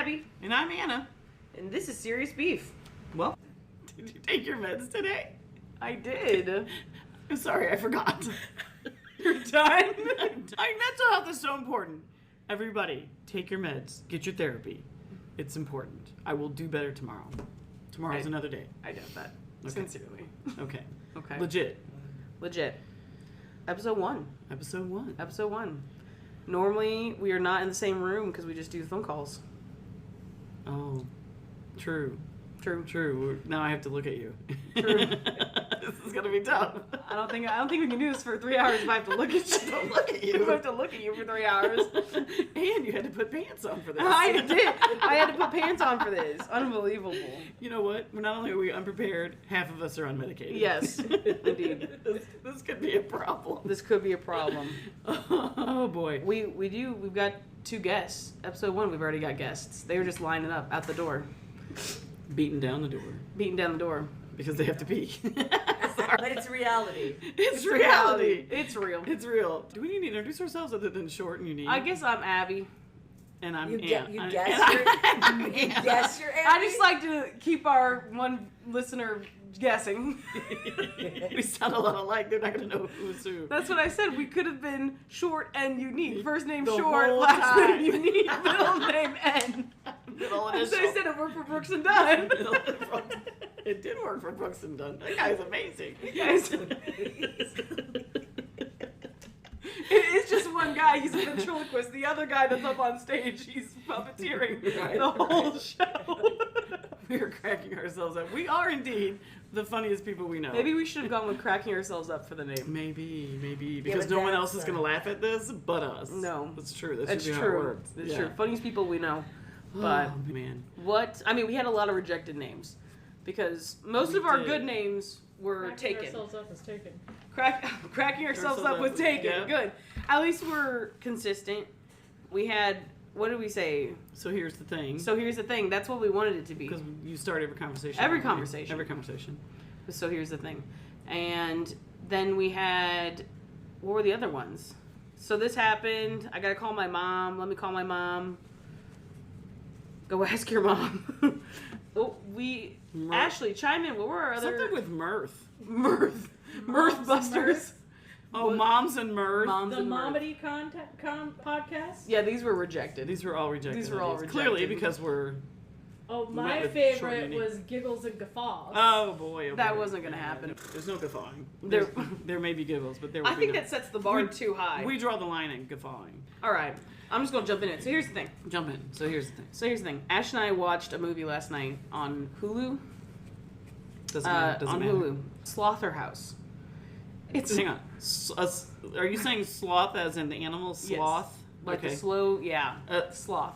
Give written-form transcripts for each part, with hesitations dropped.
Abby. And I'm Anna. And this is Serious Beef. Well, did you take your meds today? I did. I'm sorry, I forgot. You're done? Mental health is so important. Everybody, take your meds. Get your therapy. It's important. I will do better tomorrow. Tomorrow's another day. I doubt that. Okay. Sincerely. Okay. Okay. Legit. Episode 1. Episode 1. Normally, we are not in the same room because we just do phone calls. Oh, true. True. Now I have to look at you. True. This is gonna be tough. I don't think we can do this for 3 hours if I have to look at you. Don't look at you. I have to look at you for 3 hours. And you had to put pants on for this. I did. I had to put pants on for this. Unbelievable. You know what? Not only are we unprepared, half of us are unmedicated. Yes, indeed. This could be a problem. This could be a problem. Oh boy. We've got 2 guests. Episode 1, we've already got guests. They were just lining up at the door. Beating down the door. Because they have to pee. But it's reality. It's reality. It's real. It's real. Do we need to introduce ourselves other than short and unique? I guess I'm Abby. And I'm You Ann. guess you're Abby? I just like to keep our one listener guessing. We sound a lot alike. They're not going to know who's who. That's what I said. We could have been short and unique. First name The short, whole last time. name unique, middle name N. Middle So I initial. said it worked for Brooks and Dunn. It did work for Brooks and Dunn. That guy's amazing. Guys, it's just one guy. He's a ventriloquist. The other guy that's up on stage, he's puppeteering the whole show. We are cracking ourselves up. We are indeed the funniest people we know. Maybe we should have gone with cracking ourselves up for the name. Maybe. Because but no one that's, else is going to laugh at this but us. No. That's true. That's should be how it true. works. That's Yeah. true. Funniest people we know. But Oh, man. we had a lot of rejected names because most We of our did. good names were Cracking taken. ourselves up is taken. Cracking ourselves up was taken. Yeah. Good. At least we're consistent. We had, what did we say? So here's the thing. So here's the thing. That's what we wanted it to be. Because you start every conversation. Every conversation. Every conversation. So here's the thing. And then we had, what were the other ones? So this happened. I got to call my mom. Let me call my mom. Go ask your mom. Ashley, chime in. What were our other? Something with mirth. Mirth Moms Busters. Oh, Moms and Mirth. Moms The and Mirth. Momedy podcast? Yeah, these were rejected. These were all rejected. These were all ideas. Clearly, rejected. because we're... Oh, Went my with short favorite unique. was Giggles and Guffaws. Oh, boy. That wasn't gonna happen. There's no guffawing. There- There may be giggles, but there will I be think no- that sets the bar too high. We draw the line at guffawing. All right. I'm just going to jump in it. So here's the thing. Jump in. So here's the thing. Ash and I watched a movie last night on Hulu. Doesn't matter. Doesn't on matter. Hulu. Slaughterhouse. It's Hang on. Are you saying sloth as in the animal sloth? Like okay. the slow, Uh, sloth.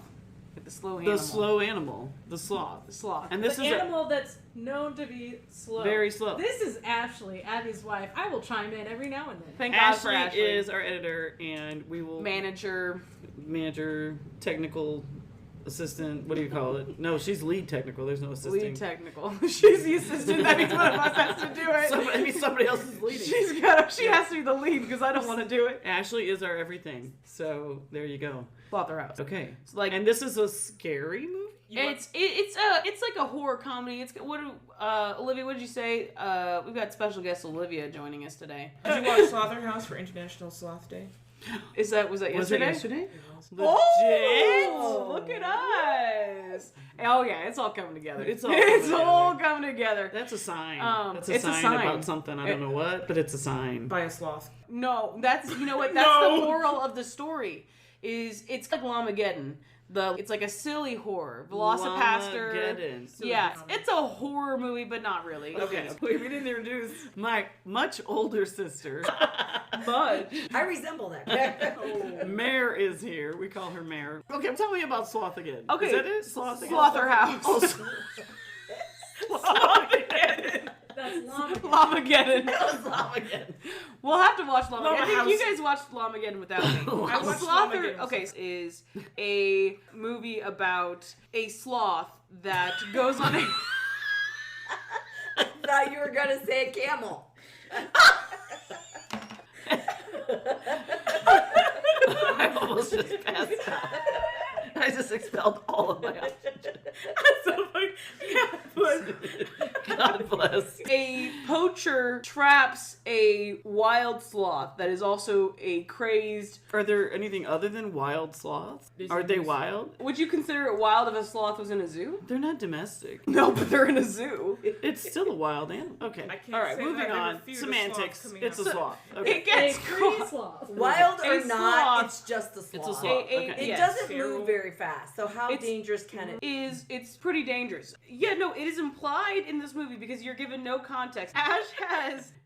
Like the slow The animal. slow animal. The sloth. The sloth. And this the is animal that's known to be slow. very slow. This is Ashley, Abby's wife. I will chime in every now and then. Thank God for Ashley Ashley. is our editor, and we will manager. technical assistant. What do you call it? No, she's lead technical. There's no assisting. Lead technical. She's the assistant. That means one of us has to do it. Somebody else is leading. She has to be the lead because I don't want to do it. Ashley is our everything. So there you go. Slaughterhouse. Okay. So like, And this is a scary movie? it's like a horror comedy. It's Olivia, what did you say? We've got special guest Olivia joining us today. Did you watch Slaughterhouse for International Sloth Day? Was that Was it yesterday? yesterday? Oh, look at us! Oh yeah, it's all coming together. It's all all coming coming together. That's a sign. That's it's a a sign sign. about something. I don't know what, but it's a sign. By a sloth. No, that's you know what? That's No. the moral of the story. Is it's like Lamageddon. It's like a silly horror. Velocipaster. Lamageddon. Yeah, it's a horror movie, but not really. Okay, we didn't introduce my much older sister. But I resemble that. Mare is here. We call her Mare. Okay, tell me about Sloth again. Okay, Is that it? Sloth again? Slaughterhouse. Oh, Slaughterhouse. That's Lamageddon. Lamageddon. We'll have to watch Lamageddon. I think Lamahouse. you guys watched Lamageddon without me. I watched Slaughter. Lamageddon. Okay, is a movie about a sloth that goes on a. I thought you were going to say a camel. I almost just passed out. I just expelled all of my oxygen. a poacher traps a wild sloth that is also a crazed. Are there anything other than wild sloths? Are they wild? Would you consider it wild if a sloth was in a zoo? They're not domestic. No, but they're in a zoo. It's still a wild animal. Okay. I can't All right, say moving that I've on. never feared a Semantics. sloth coming It's a out. sloth. Okay. It gets A pretty caught. sloth. Wild or A not, sloth. it's just a sloth. It's a sloth. A- Okay. It Yes. doesn't Feral. move very fast. So how It's- dangerous can it? It's pretty dangerous. Yeah, no, it is implied in this movie because you're given no context.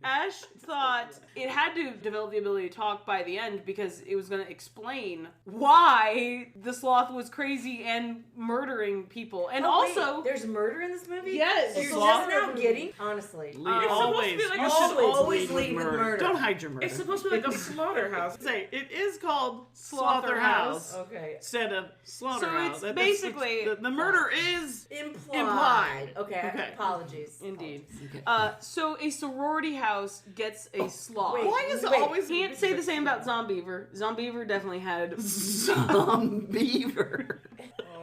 Ash thought it had to develop the ability to talk by the end because it was going to explain why the sloth was crazy and murdering people. And Oh, wait, also, there's murder in this movie? yes, You're sloth? just now getting? Honestly. It's supposed to be like you a- should always lead with murder. Don't hide your murder. It's supposed to be like a slaughterhouse. Say it is called Slaughterhouse. slaughterhouse Okay. instead of slaughterhouse. it's That's basically- the murder is Implied. Okay, Okay. apologies. indeed. okay. So a sorority house gets a sloth. wait. Why is it Wait. always Can't say the same about Zombeaver. Zombeaver definitely had. some beaver?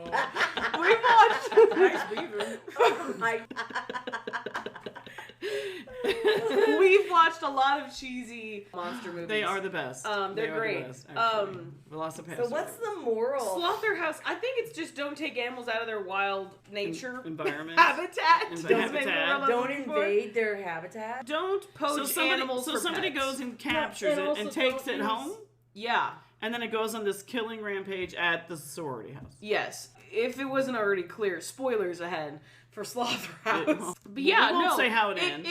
We watched. Nice beaver. Oh my. We've watched a lot of cheesy monster movies. They are the best. They're They are the great. best, actually. Velocipastor. So what's the moral? Slaughterhouse. I think it's just don't take animals out of their wild nature environment? habitat. In- That's what habitat. Gorillas Don't looking for. invade their habitat. Don't poach animals so for somebody pets. goes and captures and it also and takes don't it use- home, Yeah. and then it goes on this killing rampage at the sorority house. Yes. If it wasn't already clear, spoilers ahead for Slaughterhouse. Well, But yeah, we won't no. say how it ends.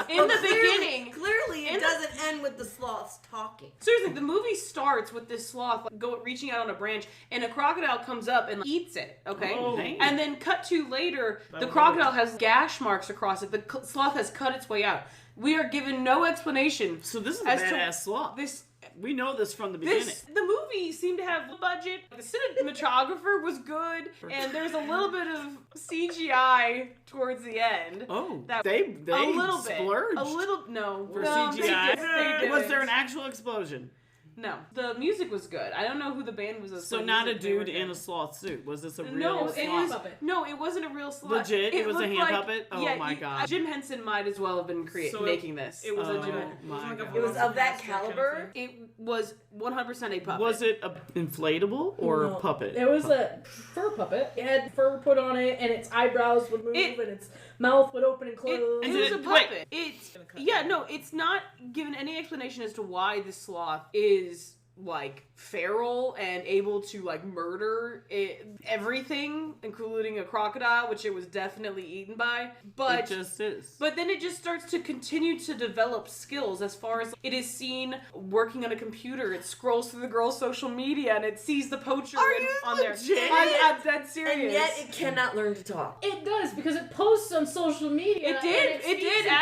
In Well, the clearly- beginning. Clearly, in it the- doesn't end with the sloths talking. Seriously, the movie starts with this sloth reaching out on a branch, and a crocodile comes up and eats it. Okay, Oh, dang. and then cut to later, the was crocodile has gash marks across it. The sloth has cut its way out. We are given no explanation. So this is a As to badass sloth. This We know this from the beginning. the movie seemed to have a budget. The cinematographer was good, and there's a little bit of CGI towards the end. Oh, That- they a little splurged bit. A little no for no, CGI. They Was didn't. there an actual explosion? No, the music was good. I don't know who the band was. So not a dude in a sloth suit. Was this a real No, sloth? it sloth was puppet. no, it wasn't a real sloth. Legit? It was a looked hand like- puppet? Oh yeah, my God. Jim Henson might as well have been making this. It was Oh a Jim. my God. It was of that caliber. It was 100% a puppet. Was it a inflatable or No. a puppet? It was a fur puppet. It had fur put on it, and its eyebrows would move, It- and its mouth would open and It, close. it And was did a it- puppet. It's no, it's not given any explanation as to why the sloth is like feral and able to like murder everything, including a crocodile, which it was definitely eaten by. But It just is. But then it just starts to continue to develop skills as far as it is seen working on a computer. It scrolls through the girl's social media and it sees the poacher Are you on there. legit? I'm dead serious. And yet it cannot learn to talk. It does, because it posts on social media. It and did. it It speaks did in full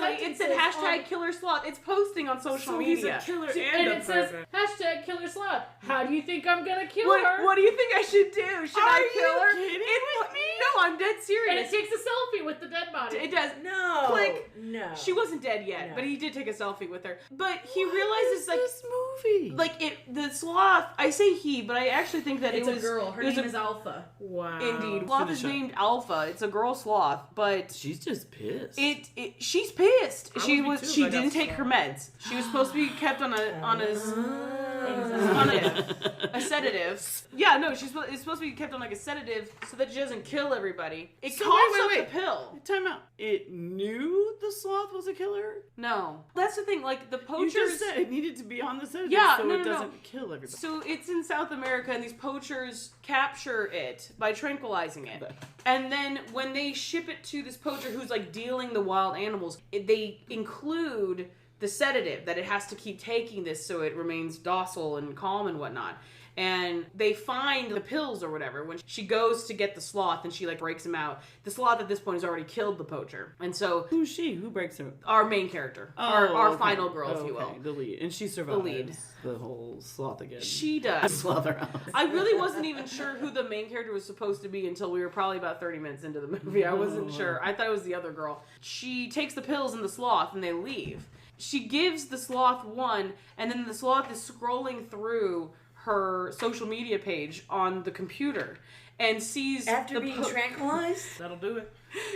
actually. It said sentences hashtag on- killer sloth. It's posting on social So media. he's a killer and and a it says pervert. hashtag killer sloth. How do you think I'm gonna kill What, her? what do you think I should do? Should I Are kill you her? kidding It- with me? No, I'm dead And serious. it takes a selfie with the dead body. It does. No. Click. No. She wasn't dead yet, No. but he did take a selfie with her. But he realizes like this movie. the sloth. I say he, but I actually think that It's it a was girl. Her it was name a- is Alpha. Wow. Indeed, sloth is Finish up. named Alpha. It's a girl sloth, but She's just pissed. she's pissed. I She would be was too she if I got didn't take her meds. She was supposed to be kept on a sedative. Yeah, no, it's supposed to be kept on like a sedative so that she doesn't kill everybody. It So coughs wait, up wait. the pill. Time out. It knew the sloth was a killer? No, that's the thing. Like the You poachers. just said it needed to be on the sedative Yeah, so no, it no, no. doesn't kill everybody. So it's in South America, and these poachers capture it by tranquilizing it. And then when they ship it to this poacher who's like dealing the wild animals, they include the sedative that it has to keep taking this so it remains docile and calm and whatnot. And they find the pills or whatever when she goes to get the sloth and she like breaks him out. The sloth at this point has already killed the poacher. And so Who's she? Who breaks her? our main character, our okay. final girl, if you will. Okay, the lead. And she survives lead. the whole sloth again. She does. Slaughterhouse. I really wasn't even sure who the main character was supposed to be until we were probably about 30 minutes into the movie. I wasn't sure. I thought it was the other girl. She takes the pills and the sloth and they leave. She gives the sloth one, and then the sloth is scrolling through her social media page on the computer and sees After being tranquilized? That'll do it.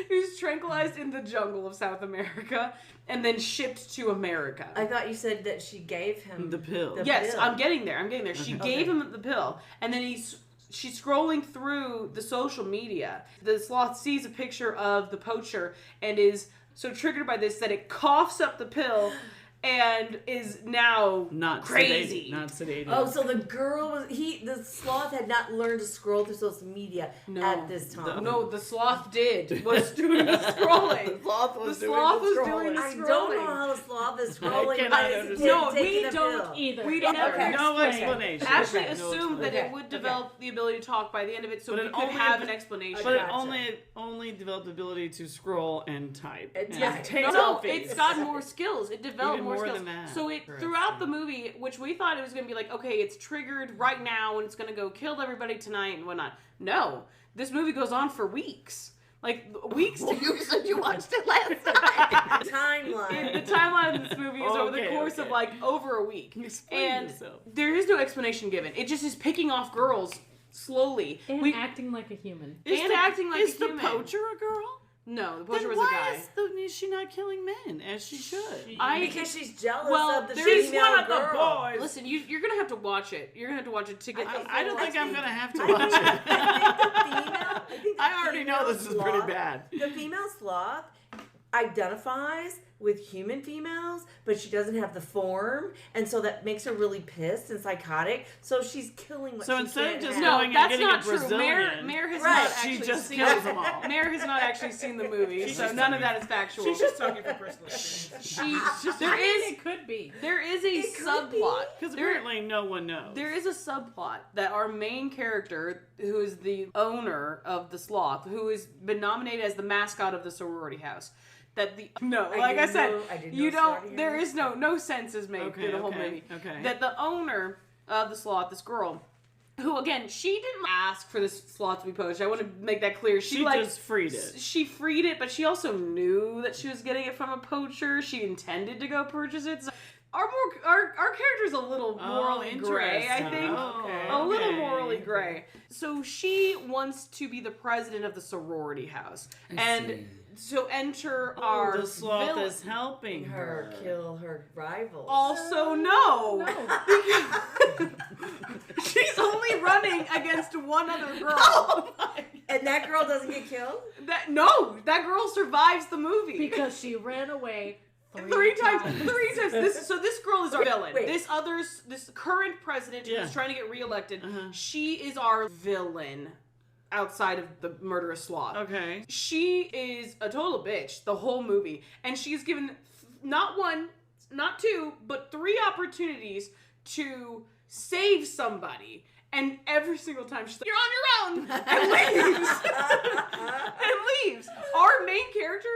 He was tranquilized in the jungle of South America and then shipped to America. I thought you said that she gave him The pill. Yes, pill. I'm getting there. She gave him the pill, and then she's scrolling through the social media. The sloth sees a picture of the poacher and is so triggered by this that it coughs up the pill and is now Not crazy. Sedated, not sedated. Oh, so the girl was the sloth had not learned to scroll through social media at this time. No, the sloth was doing the scrolling. The The sloth was doing the I scrolling. don't know how the sloth is scrolling. cannot by his understand. kid No, taking we a don't pill. either. We don't Never have no explain. explanation. Ashley Okay. assumed that it Okay. would develop the ability to talk by the end of it, so But we it could only have had- an explanation. But Gotcha. it only developed the ability to scroll and type. And And type. take No, selfies. it's gotten more skills. It developed Even more more skills. than that. So throughout the movie, which we thought it was going to be like, okay, it's triggered right now and it's going to go kill everybody tonight and whatnot. No, this movie goes on for weeks. Like weeks. You said you watched it last night. Timeline. The timeline of this movie is over the Okay, course of okay. like over a week. Explain And yourself. there is no explanation given. It just is picking off girls slowly. And acting like a human. Acting like is a the human. poacher a girl? No, the Then poacher was a why guy. is she not killing men as she should? Because she's jealous Well, of the she's female one of the girl. boys. Listen, you're gonna have to watch it. You're gonna have to watch it to get. I don't think I'm gonna have to I watch think it. I think the I already know female this is pretty sloth- bad. The female sloth identifies with human females, but she doesn't have the form, and so that makes her really pissed and psychotic. So she's killing what So she instead of can't just have. No, going and that's getting not a true. Brazilian, Mare has Right. not she actually just seen kills them all. Mare has not actually seen the movie, so just none of that is factual. She's just talking from personal experience. There is It could be. there is a It could be. subplot. Because There- apparently no one knows. There is a subplot that our main character, who is the owner of the sloth, who has been nominated as the mascot of the sorority house, that the like I said, you don't. There is no sense is made through the whole movie. Okay. That the owner of the sloth, this girl, who again she didn't ask for this sloth to be poached. I want to make that clear. she like just freed it. she freed it, but she also knew that she was getting it from a poacher. She intended to go purchase it. So our character's a little morally gray, I interesting. think. Okay, A little okay. morally gray. So she wants to be the president of the sorority house. So enter our The sloth villain. is helping her kill her rivals. Also, no. She's only running against one other girl. And that girl doesn't get killed? That girl survives the movie. Because she ran away Three times. This girl is our villain. Wait. This current president who's trying to get reelected, she is our villain outside of the murderous sloth. Okay. She is a total bitch the whole movie, and she's given not one, not two, but 3 opportunities to save somebody. And every single time she's like, "You're on your own," and leaves. And leaves. Our main character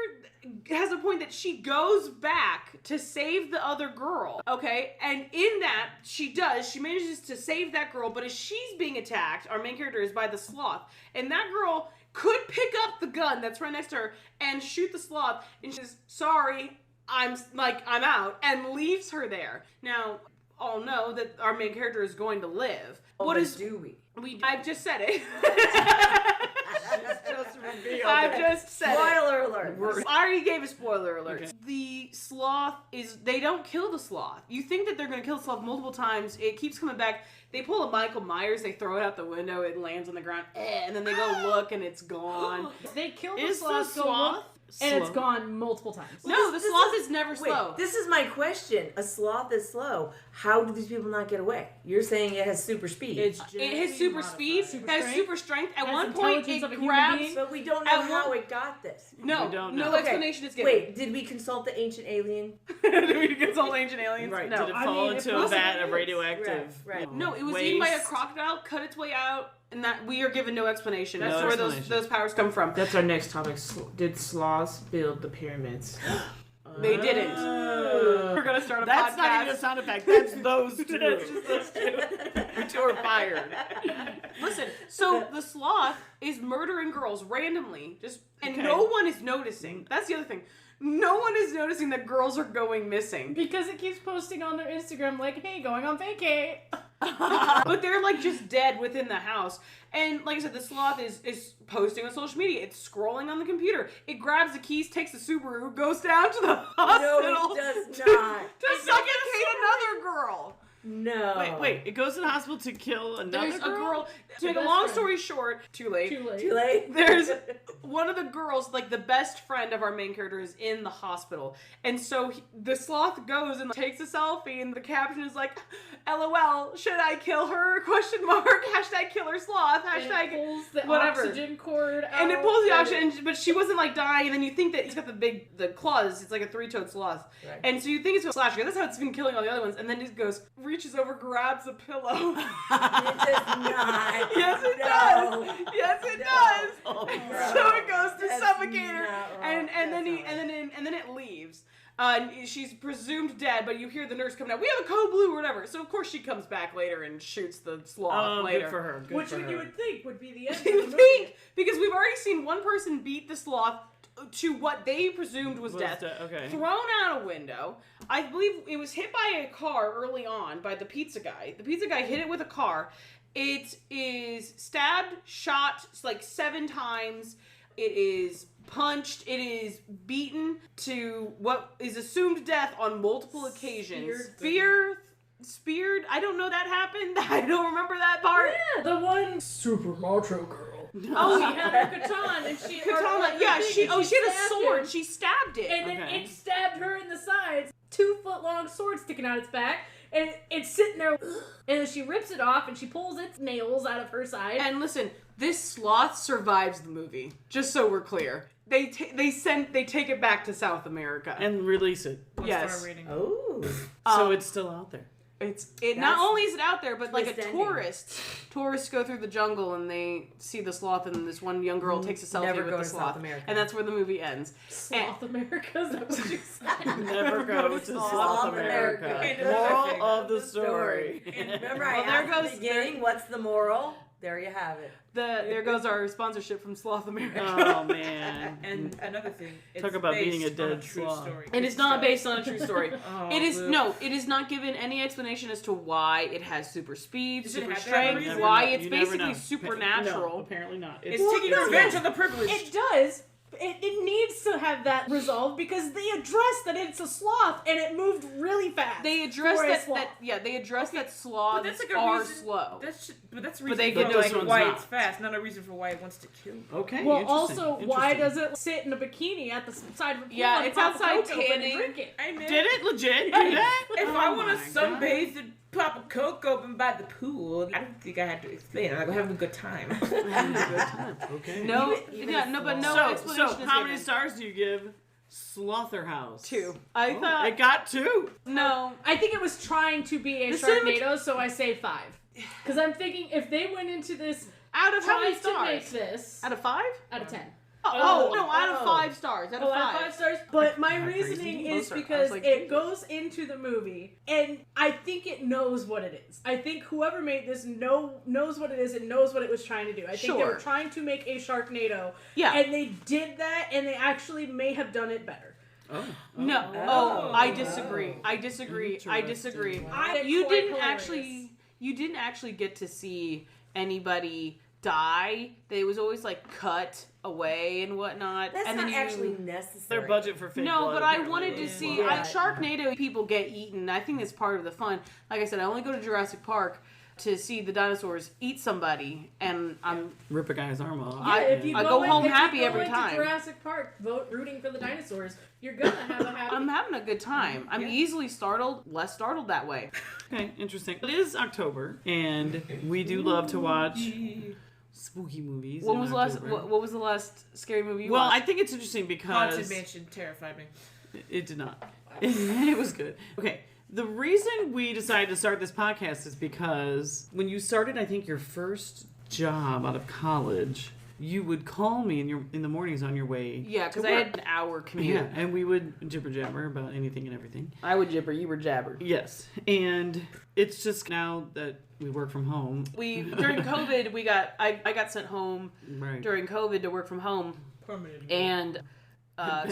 has a point that she goes back to save the other girl. Okay, and in that she manages to save that girl. But as she's being attacked, our main character is by the sloth, and that girl could pick up the gun that's right next to her and shoot the sloth. And she's sorry, I'm out, and leaves her there. Now, all know that our main character is going to live. Do we? I've just said it. Just revealed I've it. just said Spoiler alert. I already gave a spoiler alert. Okay. The sloth they don't kill the sloth. You think that they're going to kill the sloth multiple times. It keeps coming back. They pull a Michael Myers, they throw it out the window, it lands on the ground, and then they go look and it's gone. They killed the Is the sloth, sloth and it's slow? gone multiple times. No, the sloth is never Wait, slow. this is my question. A sloth is slow. How do these people not get away? You're saying it has super speed. It has super speed, Super it has strength, super strength. At has one point, intelligence it of a human grabs. being. But we don't know At how one- it got this. No, We don't no know. explanation is given. Wait, did we consult the ancient alien? Did we consult ancient aliens? Right. No. Did it I fall mean, into it a vat possibly of is. radioactive? Right. No, it was eaten by a waste? crocodile, cut its way out, and that we are given no explanation. No That's where explanation. those powers come from. That's our next topic. Did sloths build the pyramids? They didn't. We're gonna start a That's podcast. not even a sound effect. That's those two. You two are fired. Listen, so the sloth is murdering girls randomly, and Okay. no one is noticing. That's the other thing. No one is noticing that girls are going missing. Because it keeps posting on their Instagram like, hey, going on vacay. But they're like just dead within the house. And like I said, the sloth is posting on social media. It's scrolling on the computer. It grabs the keys, takes the Subaru, goes down to the hospital. No, it does not. To suffocate another girl. No. Wait. It goes to the hospital to kill another There's a girl? girl. To make a best long friend. story short, too late. Too late. There's one of the girls, like the best friend of our main character, is in the hospital. And so the sloth goes and takes a selfie, and the caption is like, LOL, should I kill her? Question mark. Hashtag killer sloth. And it Hashtag pulls the whatever. oxygen cord out. And it pulls the oxygen, but she wasn't like dying, and then you think that he's got the claws, it's like a three-toed sloth. Right. And so you think it's a slasher. That's how it's been killing all the other ones. And then it goes, reaches over, grabs a pillow. It does not. Yes, it No. does. Yes, it does. Oh, So it goes to That's suffocate her, not wrong. and That's then it leaves. And she's presumed dead, but you hear the nurse come down. We have a code blue or whatever. So of course she comes back later and shoots the sloth Oh, later. good for her. Good Which for her. you would think would be the end of You the movie. think? Because we've already seen one person beat the sloth to what they presumed was death. Okay. Thrown out a window. I believe it was hit by a car early on by the pizza guy. The pizza guy hit it with a car. It is stabbed, shot like 7 times. It is punched. It is beaten to what is assumed death on multiple occasions. Speared. I don't know that happened. I don't remember that part. Yeah, the one super macho girl. Oh, She had her katana and she Katana. Yeah, she had a sword. him. She stabbed it. And then Okay. it stabbed her in the sides. 2-foot-long sword sticking out its back. And it's sitting there. And then she rips it off and she pulls its nails out of her side. And listen, this sloth survives the movie. Just so we're clear, they take it back to South America. And release it. yes, Oh. So it's still out there. not only is it out there, but like a twist ending. tourists go through the jungle and they see the sloth, and this one young girl takes a selfie Never with go the to South sloth, America. and that's where the movie ends. Sloth America, is that what you said? Never go to South America. America. Moral of the story. Remember, I Well, there asked at goes- the beginning, what's the moral? There you have it. There goes our sponsorship from Sloth America. Oh, man. And another thing, it's Talk about being a based on dead true sloth. story. It is not based on a true story. Oh, It is boo. it is not given any explanation as to why it has super speed, Does it super have to have a strength, reason? why You it's never basically know. supernatural. No, apparently not. It's taking revenge on the privileged. It does. It needs to have that resolved because they address that it's a sloth and it moved really fast. They address for a that sloth. they address that But sloths that's like a are reason. slow. That's a But reason they for get those like ones why not. it's fast, not a reason for why it wants to kill. Okay. Well, interesting, also, why interesting. does it sit in a bikini at the side of a pool Yeah, and it's pop a outside Coke open and tanning. drink it? I mean, Did it legit do that? If Oh I want to my sunbathe and pop a Coke open by the pool, I don't think I had to explain. I'm having a good time. Okay. No, Even but no So explanation is how many given. stars do you give Slaughterhouse? 2. I Oh, thought it got 2. no. I think it was trying to be a The Sharknado, so I say 5. Because I'm thinking if they went into this Out of how many trying to make stars? this Out of 5? out of 10. Oh, no, out of oh. 5 stars. Out of 5. Out of 5 stars. But my Am I reasoning crazy? is Most are- I because was like, it goes into the movie, and I think it knows what it is. I think whoever made this knows what it is and knows what it was trying to do. I think they were Sure. trying to make a Sharknado, Yeah. and they did that, and they actually may have done it better. Oh. No. Oh. I disagree. I disagree. You didn't actually get to see anybody die. They was always like cut away and whatnot. That's and not then actually necessary. Their budget for fake No, blood but I apparently wanted to was see. low. Yeah. Sharknado people get eaten. I think that's part of the fun. Like I said, I only go to Jurassic Park to see the dinosaurs eat somebody, and I'm Rip a guy's arm off. I go home happy every into time. Jurassic Park, rooting for the dinosaurs. You're gonna have a happy. I'm having a good time. I'm easily startled, less startled that way. Okay, interesting. It is October, and we do love to watch spooky movies. What in was the last? October. What was the last scary movie you Well, I watched? think it's interesting because Haunted Mansion terrified me. it did not. It was good. Okay. The reason we decided to start this podcast is because when you started, I think, your first job out of college, you would call me in the mornings on your way. Yeah, because to I work. had an hour commute. Yeah, and we would jibber jabber about anything and everything. I would jibber, you were jabber. Yes, and it's just now that we work from home. During COVID, I got sent home Right. during COVID to work from home, Permanent. and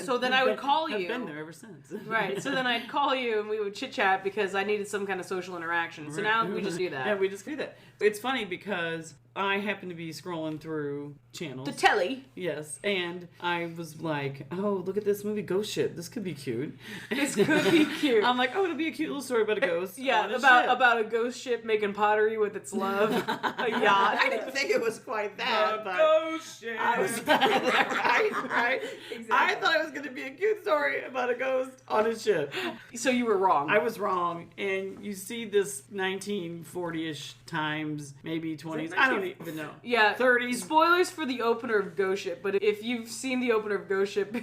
So then I would call you. I've been there ever since. Right. So then I'd call you and we would chit chat because I needed some kind of social interaction. So now we just do that. Yeah, we just do that. It's funny because I happen to be scrolling through channels. The telly. Yes, and I was like, oh, look at this movie, Ghost Ship. This could be cute. This could be cute. I'm like, oh, it'll be a cute little story about a ghost. Yeah, on a ship. about a ghost ship making pottery with its love. A yacht. I didn't think it was quite that, but Ghost ship. I was right. Exactly. I thought it was going to be a cute story about a ghost on a ship. So you were wrong. I was wrong, and you see this 1940-ish times, maybe 20s. I don't even know. Yeah. 30s. Spoilers for the opener of Ghost Ship, but if you've seen the opener of Ghost Ship,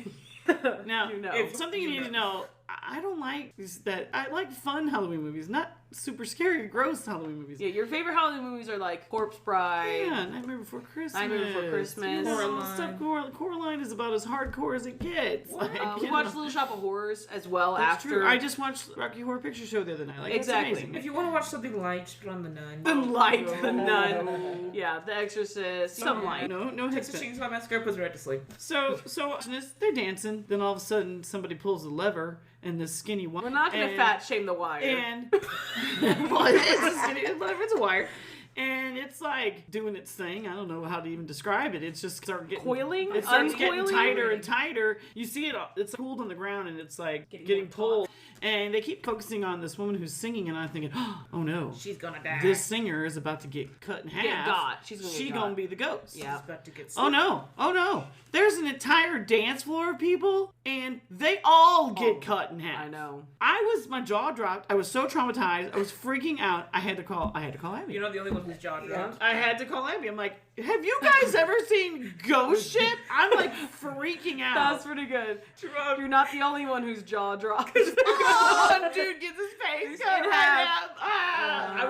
Now, you know. if something you need to know, I don't like is that I like fun Halloween movies, not super scary or gross Halloween movies. Yeah, your favorite Halloween movies are like Corpse Bride. Yeah, Nightmare Before Christmas. Nightmare Before Christmas. You know, Coraline. stuff. Coraline is about as hardcore as it gets. Like, We you watched know. Little Shop of Horrors as well That's after. true. I just watched Rocky Horror Picture Show the other night. Like, Exactly. It's amazing. If you want to watch something light, just put on The Nun. The Light, The Nun. Yeah, The Exorcist. Some light. No hits. Texas Chainsaw Massacre puts me right to sleep. So watching this, they're dancing. Then all of a sudden, somebody pulls a lever, and this skinny one. We're not going to fat shame the wire. And well, it is a skinny, whatever. It's a wire. And it's like doing its thing. I don't know how to even describe it. It's just start getting Coiling? It starts getting Uncoiling? tighter and tighter. You see it. It's pulled on the ground, and it's like getting pulled. And they keep focusing on this woman who's singing, and I'm thinking, oh no, She's gonna die. this singer is about to get cut in half. got. She's gonna get She got. gonna be the ghost. Yeah. She's about to get Oh no. There's an entire dance floor of people, and they all get cut in half. I know. My jaw dropped. I was so traumatized. I was freaking out. I had to call Abby. You're not the only one whose jaw dropped. I had to call Abby. I'm like, have you guys ever seen Ghost Ship? I'm like freaking out. That's pretty good. You're not the only one whose jaw dropped. Oh, dude gets his face He's cut in right half. out. I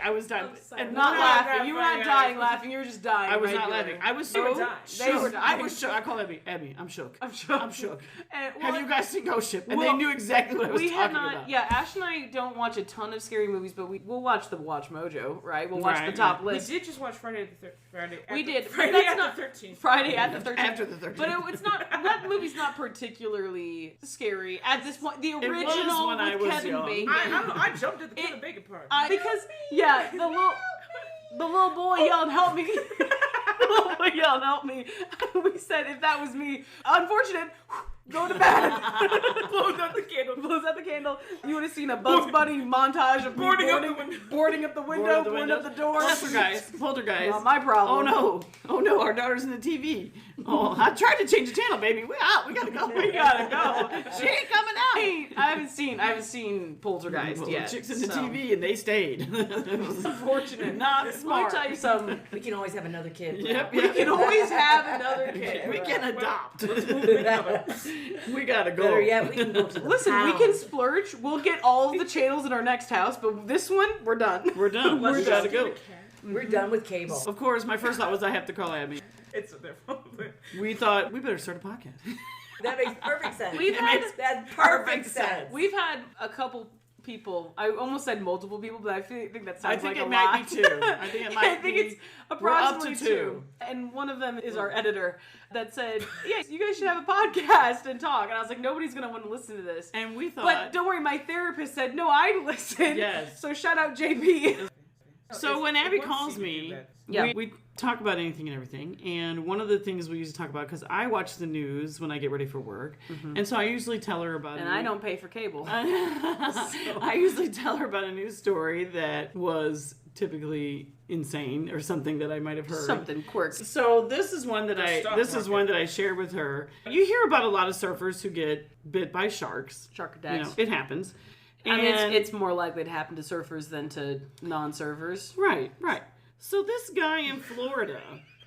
was dying. And not not laughing. You were not Yeah. dying laughing. You were just dying. I was not regular. laughing. I was They were so dying. They were shook. dying. I was shook. I called Abby. Abby, I'm shook. I'm shook. I'm shook. And, Have you guys seen Ghost Ship? And well, they knew exactly what I was we had talking not. about. Yeah, Ash and I don't watch a ton of scary movies, but we'll watch the Watch Mojo, right? We'll watch Right, the top We list. did just watch Friday the 13th. We did. Friday That's at not- the 13th. Friday at the 13th. After the 13th. But it's not. That movie's not particularly scary at this point. The was original when I with was Kevin young. Bacon. I don't know. I jumped at the Kevin Bacon part. Because the little boy yelled, "Help me!" The little boy yelled, "Help me!" We said, if that was me, unfortunate. Go to bed. Blows out the candle. Blows out the candle. You would have seen a Bugs Bunny montage of me Boarding up the window. boarding up the window, boarding up the door. Poltergeist. Not my problem. Oh no, our daughter's in the TV. Oh, I tried to change the channel, baby. We out. We gotta go. We gotta go. She ain't coming out. I haven't seen Poltergeist Well, yet. chicks in the so. TV and they stayed. It was Unfortunate. not Let me smart. tell you something. We can always have another kid. Yep, We can always have another kid. We can adopt. Better We gotta go. yet, we can go to the Listen, we pound. can splurge. We'll get all of the channels in our next house, but this one, we're done. We're done. We gotta go. We're done with cable. Of course, my first thought was I have to call Abby. It's their fault. We thought we better start a podcast. That makes perfect sense. We've That had- makes that perfect sense. We've had a couple people. I almost said multiple people, but I think that sounds I think like it a might lot. be two. I think it might I think be. it's approximately We're up to two. two. And one of them is our editor that said, "Yes, you guys should have a podcast and talk." And I was like, "Nobody's gonna want to listen to this." And we thought. But don't worry, my therapist said, "No, I listen." Yes. So shout out JP. So when Abby calls me, Yeah. we talk about anything and everything. And one of the things we used to talk about, because I watch the news when I get ready for work, and so I usually tell her about. And I don't pay for cable. I usually tell her about a news story that was typically insane or something that I might have heard. Something quirky. So this is one that The stock market. one that I shared with her. You hear about a lot of surfers who get bit by sharks. Shark You attacks. know, it happens. I mean, And- it's more likely to happen to surfers than to non-surfers. right. So this guy in Florida.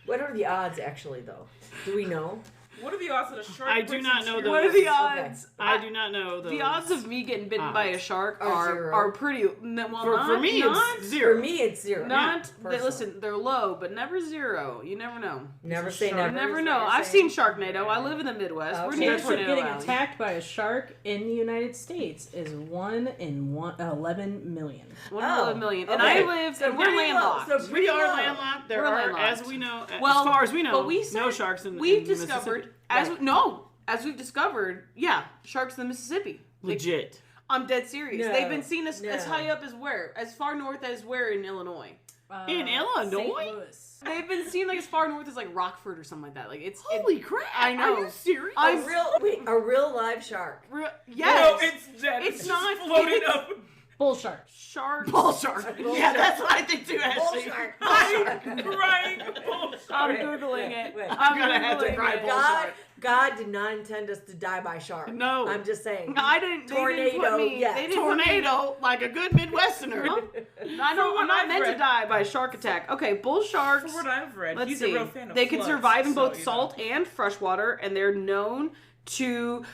What are the odds, actually, though? Do we know? What are the odds that a shark? I do breaks not into know your- those. What are the odds? I do not know those. The odds of me getting bitten by a shark Are are zero. are pretty. Well, for me not, it's zero. For me, it's zero. not. Personally. Listen, they're low, but never zero. You never know. Never say shark. You never. never know. I've seen Sharknado. I live in the Midwest. We're Okay. near Chance of Tornado getting Alley. attacked by a shark in the United States is 1 in 11 million. 1 in Oh, 11 million. And okay. I live, So and we're pretty low. landlocked. So We pretty are low. landlocked. There We're are, landlocked. as we know, Well, as far as we know, but we said, no sharks in We've in discovered, Mississippi. as Right. we, no, as we've discovered, sharks in the Mississippi. Legit. I'm dead serious. No, They've been seen as no. high up as where? As far north as where in Illinois? In Illinois? St. Louis. They've been seen like as far north as like Rockford or something like that. Like Holy crap! I know. Are you serious? A real live shark. Yes. No, it's dead. It's not floating up. Bull shark. Sharks. Bull shark. Yeah, that's what I think too, Ashley. shark. Crying bull I'm shark. googling it. Wait. I'm gonna have to Googling cry it. bull God did not intend us to die by shark. No. I'm just saying. No, I didn't. They didn't put Tornado, me. yes. They didn't put me- Tornado, like a good Midwesterner. I'm not meant to die by a shark attack. Okay, bull sharks. From what I've read, Let's he's see. a real fan of They can slugs, survive in so, both you salt know. and freshwater, and they are known to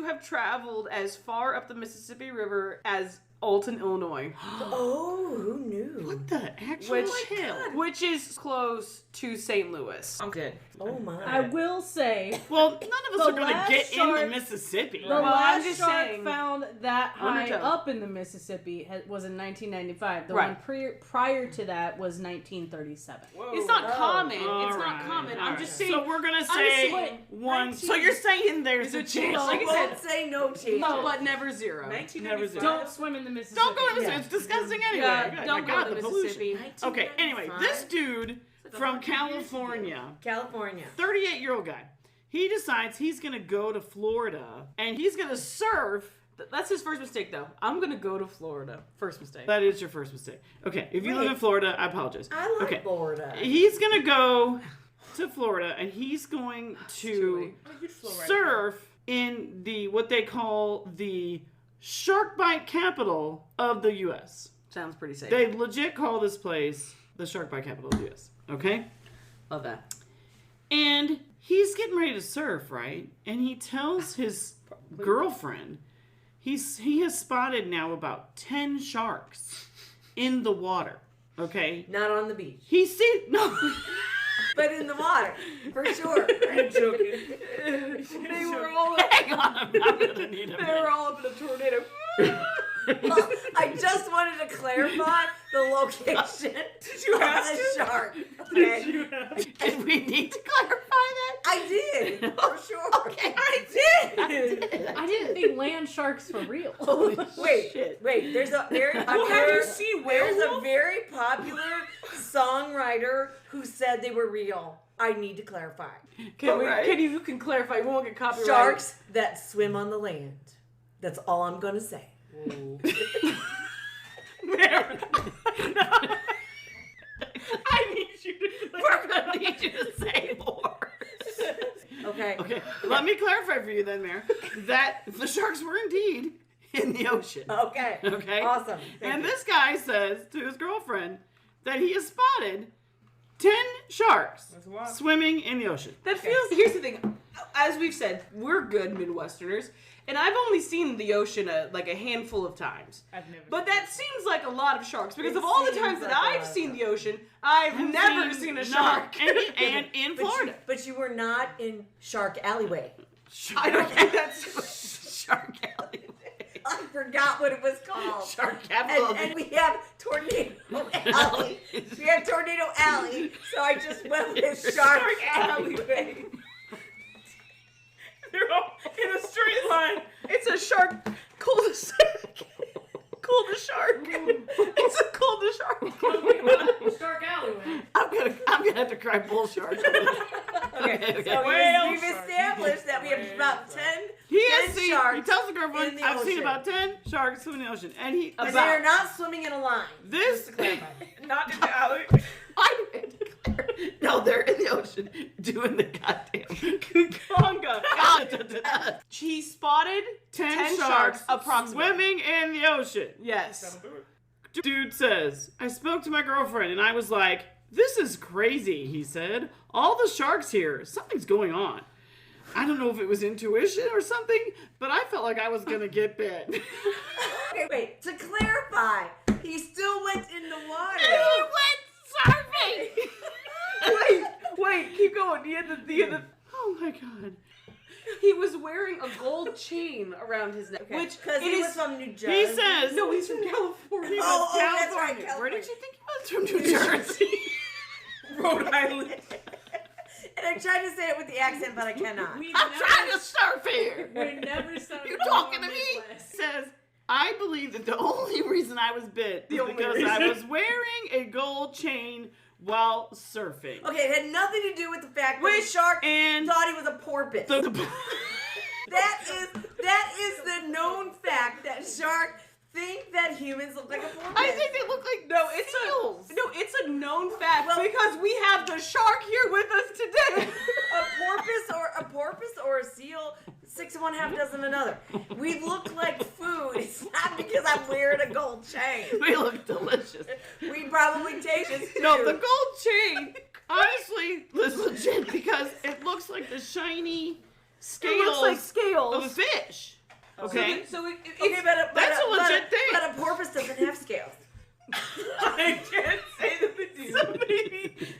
have traveled as far up the Mississippi River as Alton, Illinois, Oh, who knew? What the actual which hell? which is close to St. Louis. I'm good. Oh my. I will say, Well, none of us The are going to last get in shark- the Mississippi. the Well, I'm last just shark saying, found that high undertow. up in the Mississippi was in 1995. The Right. one prior to that was 1937. Whoa. It's not Oh. common. It's All not right, common. all I'm right. just saying. So we're going to I'm say saying one. So you're saying there's a chance. Like I Don't said, say no chance. but never zero. 1995. Don't swim in the Mississippi. Don't go in the Yeah. It's disgusting anyway. Yeah, God, don't my go God, to the Mississippi. pollution. Okay, anyway, this dude from California, California. 38-year-old guy, he decides he's going to go to Florida and he's going to surf. That's his first mistake, though. I'm gonna go to Florida. First mistake. That is your first mistake. Okay, if you live in Florida, I apologize. I like Okay. Florida. He's going to go to Florida and he's going to I'm a huge flow rider. surf in the what they call the shark bite capital of the U.S. Sounds pretty safe. They legit call this place the shark bite capital of the U.S. Okay? Love that. And he's getting ready to surf, right? And he tells his girlfriend he has spotted now about 10 sharks in the water. Okay? Not on the beach, He sees no. but in the water, for sure. I'm joking. They were all. Hang on, I'm gonna need a They minute. were all up in a tornado. Well, I just wanted to clarify the location you of ask the him? shark. Okay? Did we need to clarify that? I did, for sure. Okay. I did. I didn't think land sharks for real. Wait, there's a very Well, have you seen there's a Werewolf? very popular songwriter who said they were real. I need to clarify. You can clarify. We won't get copyrighted. Sharks that swim on the land. That's all I'm gonna say. Mary. I need you to. We're gonna need you to say more. Okay. Okay, let me clarify for you then, Mayor, that the sharks were indeed in the ocean. Okay. Okay. Awesome. Thank And you. this guy says to his girlfriend that he has spotted 10 sharks That's wild. swimming in the ocean. That feels. Here's the thing. As we've said, we're good Midwesterners, and I've only seen the ocean like a handful of times. I've never. But that seems like a lot of sharks because It of all the seems times that like a lot I've of seen the ocean, I've never seen a shark. And in Florida. But you were not in Shark Alleyway. I don't think that's. Shark Alley. I forgot what it was called. Shark capital. And we have Tornado Alley. We have Tornado Alley, so I just went with Shark Alleyway. They're all in a straight line. It's a shark cul-de-sac. Cul-de-shark. It's a cul-de-shark. Shark alleyway. I'm gonna have to cry bull shark. Okay, so Whale we've shark. established that we have about 10 He has 10 seen. sharks He tells the in girlfriend, the "I've seen ocean. about 10 sharks swimming in the ocean," and he and they are not swimming in a line. this. Not in the alley. No, they're in the ocean doing the goddamn Conga. conga. He spotted 10 sharks approximately. swimming in the ocean. Yes. Dude says, I spoke to my girlfriend and I was like, this is crazy, he said. All the sharks here, something's going on. I don't know if it was intuition or something, but I felt like I was gonna get bit. Okay, wait. To clarify, he still went in the water. He went surfing! Wait, keep going. He had the Oh my god. he was wearing a gold chain around his neck, which because it he is. was from New Jersey. He says, No, he's from California. he was Oh, that's right, California. Where did California. you think he was from? New Jersey. Rhode Island. And I tried to say it with the accent, but I cannot. I'm trying to surf here. We never started. You talking to me? Says, I believe that the only reason I was bit was because I was wearing a gold chain while surfing. Okay, it had nothing to do with the fact that the shark and thought he was a porpoise. That is the known fact that sharks think that humans look like a porpoise. I think they look like seals. It's a known fact because we have the shark here with us today. a porpoise or a seal, 6 of one, half dozen another. We look like food. It's not because I'm wearing a gold chain. We look delicious. We probably taste it too. No, the gold chain, honestly, is legit because it looks like the shiny scales, It looks like scales of a fish. Okay? That's a legit thing. But a porpoise doesn't have scales. I can't say the video. So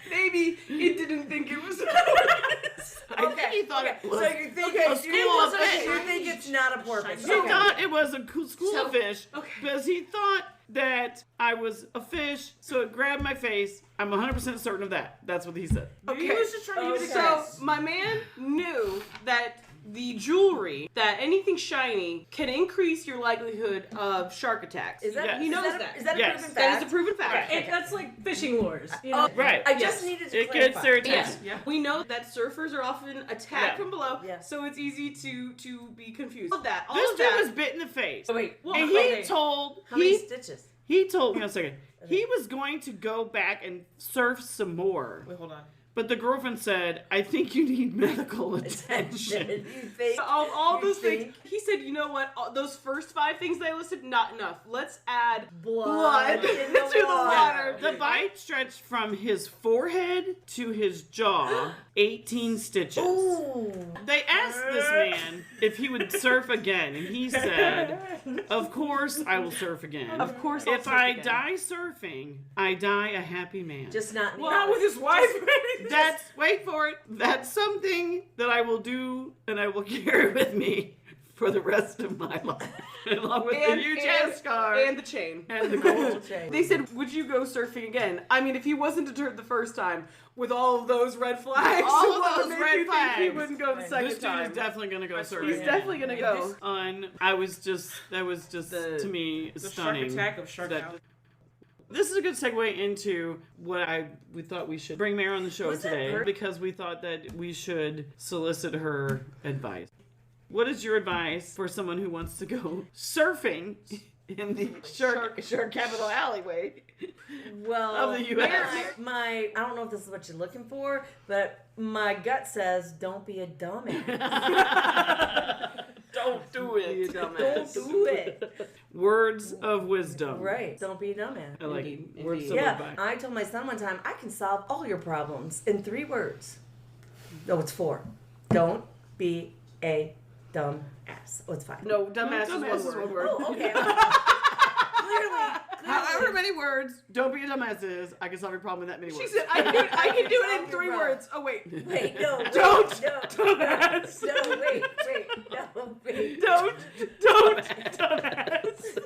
maybe it didn't think it was a porpoise. I think he thought it was So you think a school of fish. you think it's not a porpoise. He thought it was a school of fish because he thought that I was a fish, so it grabbed my face. I'm 100% certain of that. That's what he said. Okay. He was just trying to use it. So my man knew that the jewelry, that anything shiny, can increase your likelihood of shark attacks. Is that, Yes. He knows is that. Is that a Yes. proven That fact? is a proven fact. That's like fishing lures. You know? Right. I just needed to It clarify. gets their Yes. attention. Yeah. We know that surfers are often attacked Yeah. from below, Yeah. so it's easy to be confused. All of that. All This of dude that. was bit in the face. Oh, wait. Well, And he okay. told How many stitches? he told me a second. He was going to go back and surf some more. Wait, hold on. But the girlfriend said, I think you need medical attention. You think? All You those think? things. He said, you know what? Those first 5 things they listed, not enough. Let's add Blood blood in the to the water. The bite stretched from his forehead to his jaw, 18 stitches. Ooh. They asked this man if he would surf again, and he said, of course I will surf again. Of course I'll If surf I again. die surfing, I die a happy man. Just not. Not with his wife. Wait for it. That's something that I will do and I will carry with me for the rest of my life. Along with the huge ass scar and the chain. and the gold. They said, would you go surfing again? I mean, if he wasn't deterred the first time with all of those red flags, All of what those made red you think he flags. wouldn't go the second This dude time. is definitely gonna go surfing. He's definitely gonna go. That was just to me The stunning. shark attack of Shark that- House. This is a good segue into what we thought we should bring Mare on the show Was that today her? because we thought that we should solicit her advice. What is your advice for someone who wants to go surfing in the shark capital alleyway Well, of the U.S.? I don't know if this is what you're looking for, but my gut says don't be a dumbass. Don't do You it. dumbass. Don't do it. Words of wisdom. Right. Don't be a dumbass. I like Indeed, words indeed. of Yeah, advice. I told my son one time, I can solve all your problems in 3 words. No, it's 4. Don't be a dumb ass. Oh, it's 5. No, dumbass, Dumbass is one word. Oh, okay. Clearly. However many words, don't be a dumbass is, I can solve your problem in that many She words. said, I can do it in Solve 3 your words. Oh, wait. Wait, no. Don't. No. Dumbass. No, wait. No, wait. Don't, dumbass.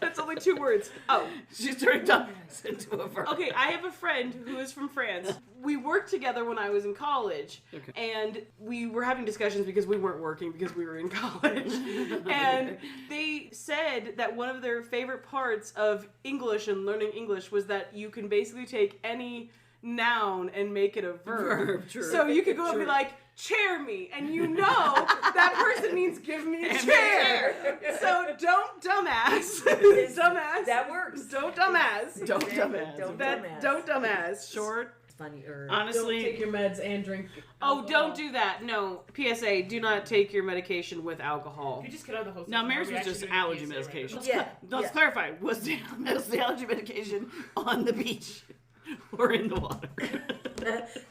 That's only 2 words. Oh. She's turned dumbass into a verb. Okay, I have a friend who is from France. We worked together when I was in college, Okay. and we were having discussions because we weren't working because we were in college. And they said that one of their favorite parts of English and learning English was that you can basically take any noun and make it a verb. True. So you could go and be like, chair me, and you know that person means give me a chair. So don't dumbass. Dumbass. That works. Don't dumbass. Don't Exactly. dumbass. Don't That dumbass. don't dumbass. Short, Funny. Don't honestly, take your meds and drink. Oh, alcohol. don't do that. No. PSA, do not take your medication with alcohol. You just cut out the whole. now segment. Mary's Are we was actually just doing allergy PSA right medication. now? Yeah. Let's clarify. Was the allergy medication on the beach or in the water?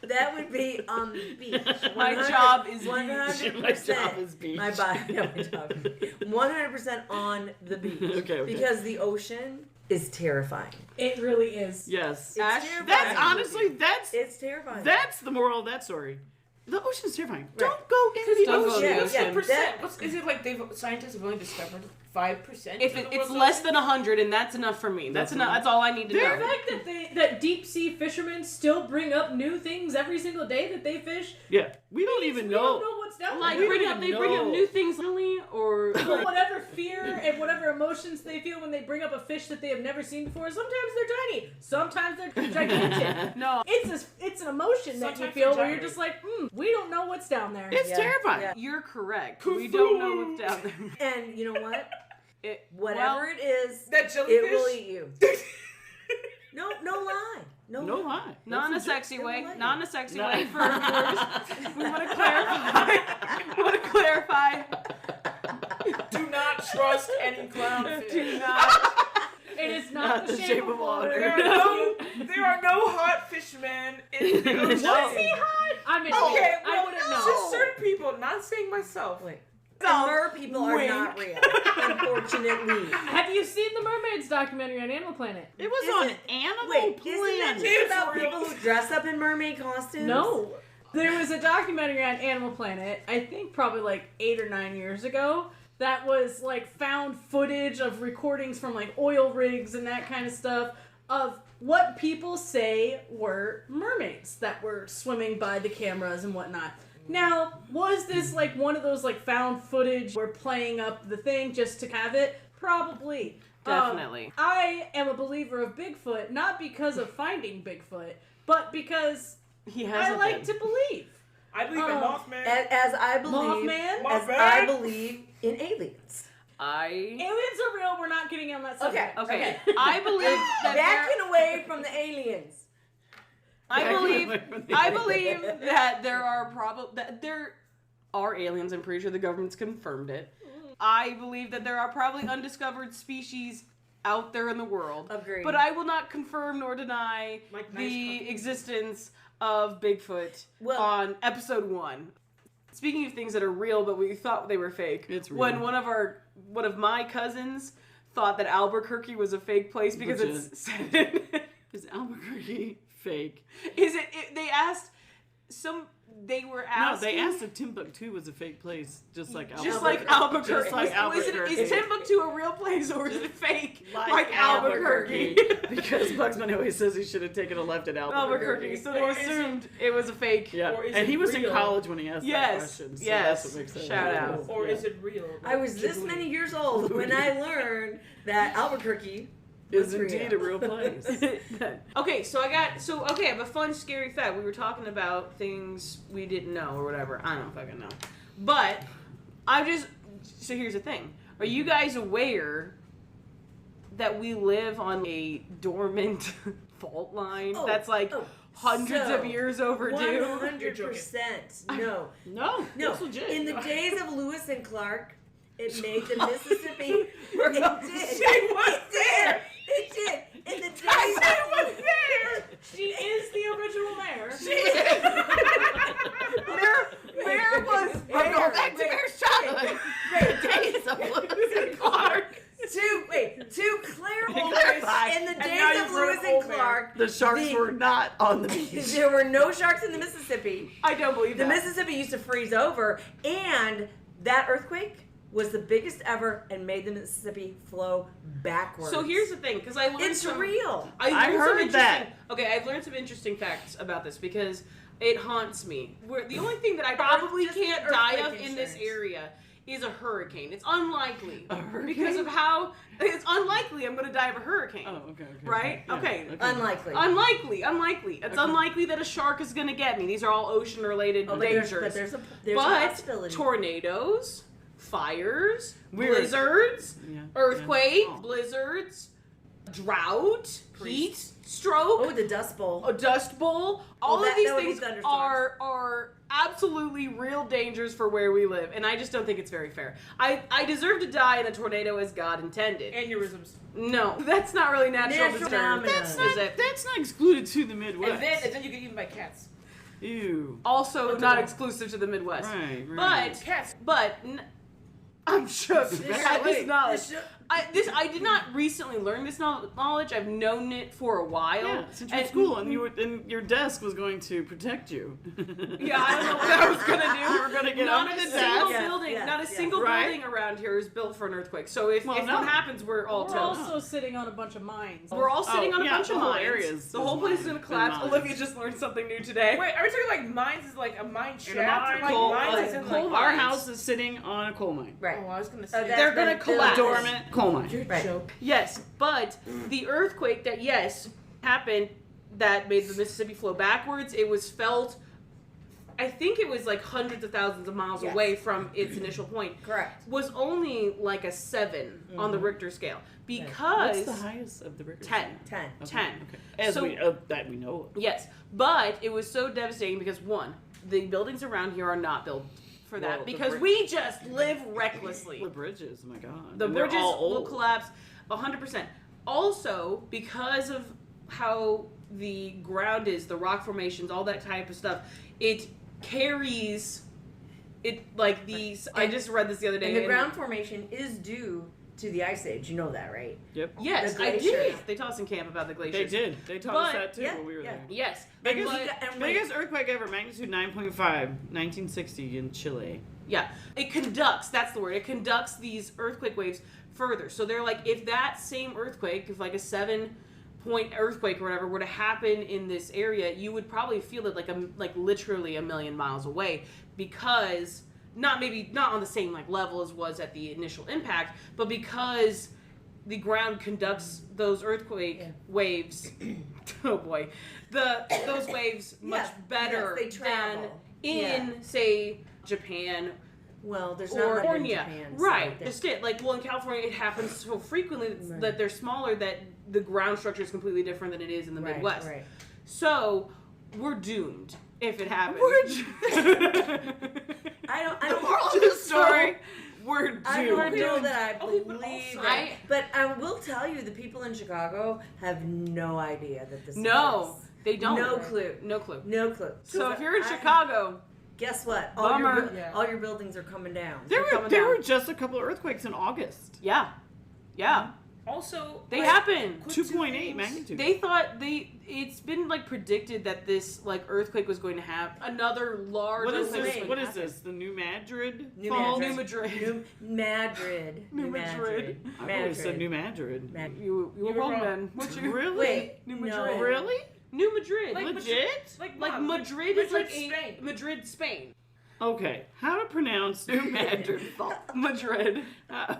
That would be on the beach. My job is 100%. My job is beach. My body. Yeah, my job. 100% on the beach. Okay. Because the ocean is terrifying. It really is. Yes. It's Ash, terrifying. That's honestly, It's terrifying. that's the moral of that story. The ocean's terrifying. Right. Don't go in the Don't go ocean. in the What's the ocean. percent? Is it like scientists have only discovered 5%? If it's less than 100, and that's enough for me. That's enough. That's all I need to The know. fact that deep sea fishermen still bring up new things every single day that they fish. Yeah, we don't even We know. don't know what's down Like there. we bring don't up, they even bring up know. new things, really, or But like, whatever fear and whatever emotions they feel when they bring up a fish that they have never seen before, sometimes they're tiny, sometimes they're gigantic. no, It's an emotion that you Sometimes feel they're where you're just like, we don't know what's down there. It's Yeah. terrifying. Yeah. you're correct. We don't know what's down there. And you know what? Whatever Well, it is, That it jellyfish? will eat you. No lie. No lie. Not in a That's legit. sexy way. Like Not in a sexy No. way for viewers. We want to clarify. We want to clarify. Do not trust any clownfish. Do not. It is not the shape of water. There are no hot fishmen in the ocean. No. Is he hot? I mean, Okay, I well, wouldn't just know. certain people, not saying myself. Wait. And mer people are wink. not real, unfortunately. Have you seen the Mermaids documentary on Animal Planet? It was Is on it- Animal Wait, isn't that Planet. just about It's real. people who dress up in mermaid costumes? No. There was a documentary on Animal Planet, I think probably like 8 or 9 years ago, that was like found footage of recordings from like oil rigs and that kind of stuff of what people say were mermaids that were swimming by the cameras and whatnot. Now, was this like one of those like found footage we're playing up the thing just to have it? Probably. Definitely. I am a believer of Bigfoot, not because of finding Bigfoot, but because He I hasn't like been. to believe. I believe in Mothman. As I believe, Mothman? I believe in aliens. I Aliens are real. We're not getting on that subject. okay. I believe that Backing away from the aliens. I believe that there are aliens. I'm pretty sure the government's confirmed it. I believe that there are probably undiscovered species out there in the world. Agreed. But I will not confirm nor deny Like nice the puppies. existence of Bigfoot Well- on episode 1. Speaking of things that are real, but we thought they were fake. It's real. When one of my cousins thought that Albuquerque was a fake place because Legit. it's said Is Albuquerque fake? they asked they were No, asking. they asked if Timbuktu was a fake place, just like Albuquerque. just like Albuquerque. Just like Is Albuquerque. Timbuktu a real place or is it fake? Like Albuquerque. Because Bugs Bunny always says he should have taken a left at Albuquerque. Albuquerque. So they Or is it- assumed it was a fake. Yeah, Or is and it he was in real? college when he asked that Yes, question. So yes. That's what makes that Shout really out. cool. Or Yeah. is it real? I was this many years old when I learned that Albuquerque Is was indeed a real place. Okay, I have a fun, scary fact. We were talking about things we didn't know or whatever. I don't fucking know. But, so here's the thing. Are you guys aware that we live on a dormant fault line that's like hundreds of years overdue? 100%. No. No, No. that's legit. In the days of Lewis and Clark, it made the Mississippi. It did. In the days of She is the original mayor. Where was Wait, go back to wait, Mayor's childhood? The days of Lewis and Clark. to clarify, in the And now days of you've heard Lewis of and Old Man. Clark, The sharks were not on the beach. there were no sharks in the Mississippi. I don't believe The that. Mississippi used to freeze over, and that earthquake was the biggest ever and made the Mississippi flow backwards. So here's the thing, because I learned It's some, real. I I learned heard some that. interesting- Okay, I've learned some interesting facts about this because it haunts me. The only thing that I Probably probably just can't earthquake die of in this insurance. area is a hurricane. It's unlikely A hurricane? because of how it's unlikely I'm going to die of a hurricane. Oh, okay. Right? Yeah, Okay. Unlikely. Unlikely. It's Okay. unlikely that a shark is going to get me. These are all ocean-related Oh, but dangers. there's a But possibility. tornadoes, fires, Weird. blizzards, Yeah. earthquakes, Yeah. blizzards, drought, heat, stroke, Oh, the Dust Bowl. a dust bowl. All that- of these that would be things thunderstorms. are absolutely real dangers for where we live, and I just don't think it's very fair. I deserve to die in a tornado as God intended. Aneurysms. No, that's not really natural. Natural disaster, phenomena. is it? That's not excluded to the Midwest. And then you get eaten by cats. Ew. Also What's not it- exclusive to the Midwest. Right. But Cats. I'm shook at this knowledge. I did not recently learn this knowledge. I've known it for a while. Yeah, since you're in school and your desk was going to protect you. Yeah, I don't know what I was gonna do. You were gonna get Not under a the single desk. building. Yeah, Not a yeah. single Right. building around here is built for an earthquake. So if what happens, we're all We're toast. also sitting on a bunch of mines. We're all sitting on a bunch the of whole mines. area is The whole place is mines. gonna collapse. Mines. Olivia just learned something new today. Wait, are we talking like mines is like a mine shaft? mine, Or like coal- mines like is in coal like Our mines. house is sitting on a coal mine. Right. Oh, I was gonna Oh, say that's They're gonna been collapse. built. Dormant coal mine. You're Right. joking. Yes, but the earthquake that happened that made the Mississippi flow backwards, it was felt. I think it was like hundreds of thousands of miles Yes. away from its initial point. Correct. Was only like a 7 on the Richter scale What's because the highest of the Richter 10. scale? 10. Okay. 10. Okay. As So- that we know of. Yes, but it was so devastating because one, the buildings around here are not built for that Well, the because bri- we just live recklessly. The bridges, my God. The And they're bridges all will old. collapse 100%. Also, because of how the ground is, the rock formations, all that type of stuff, it carries it like these. I just read this the other day. And the ground formation is due to the Ice Age. You know that, right? Yep. Yes, the I glaciers. did. They taught us in camp about the They glaciers. did. They taught But- us that too yeah, when we were yeah. there. Yes, Biggest, And biggest earthquake ever, magnitude 9.5, 1960 in Chile. yeah. It conducts. That's the word. It conducts these earthquake waves further. So they're like, if that same earthquake, if like a 7-point earthquake or whatever were to happen in this area, you would probably feel it like literally a million miles away because not on the same like level as was at the initial impact, but because the ground conducts those earthquake waves. Oh boy, those waves much better yes, they than travel. in say Japan Well, there's or not much in California. Japan. so Right. there's- Just it. Like, well, in California, it happens so frequently Right. that they're smaller that the ground structure is completely different than it is in the right, Midwest. Right. So, we're doomed if it happens. I The don't. moral of the story, we're doomed. I don't know that I Okay, but believe also- it. But I will tell you, the people in Chicago have no idea that this No, exists. they don't. No clue. No clue. No clue. So, if you're in I- Chicago, guess what? Bummer. All your buildings are coming down. There coming there down. were just a couple of earthquakes in August. yeah. Yeah. Also, They like, happen. quick 2.8 things. magnitude. They thought it's been like predicted that this like earthquake was going to have another large What is earthquake this? was What going is to this? The New Madrid? New Falls? New Madrid. New Madrid. New Madrid. I've always said New Madrid. Madrid. You were were wrong wrong. then. What's your Really? Wait, New no. Madrid. Really? New Madrid. Like Legit? Like Madrid is like Spain. Madrid, Spain. Okay, how to pronounce New Madrid? Madrid.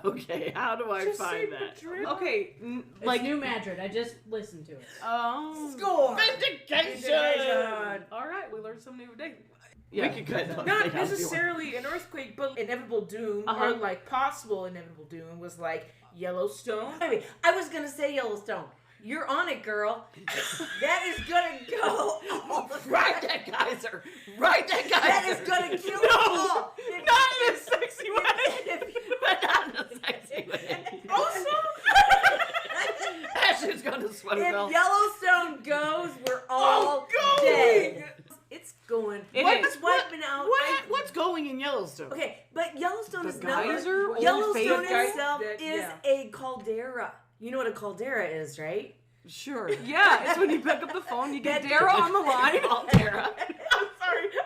Okay, how do I Just say find that? Madrid. Okay, It's like New Madrid. I just listened to it. oh. Score. Vindication! All right, we learned something new today. We could cut that Not thing out if you necessarily an earthquake, but inevitable doom Uh-huh. or like possible inevitable doom was like Yellowstone. Anyway, I was gonna say Yellowstone. You're on it, girl. That is gonna go. all the Right time. that geyser! Right that geyser! That is gonna kill No! us all. Not in a sexy way! But not in a sexy way. Also, Ashley's gonna sweat If well. Yellowstone goes, we're all going! dead. It's going. It What's is. wiping out? What's going in Yellowstone? Okay, but Yellowstone The is not. geyser? Old Yellowstone Faithful? itself That- is yeah. a caldera. You know what a caldera is, right? Sure. Yeah, it's when you pick up the phone, you get That- Dara on the line. Dara.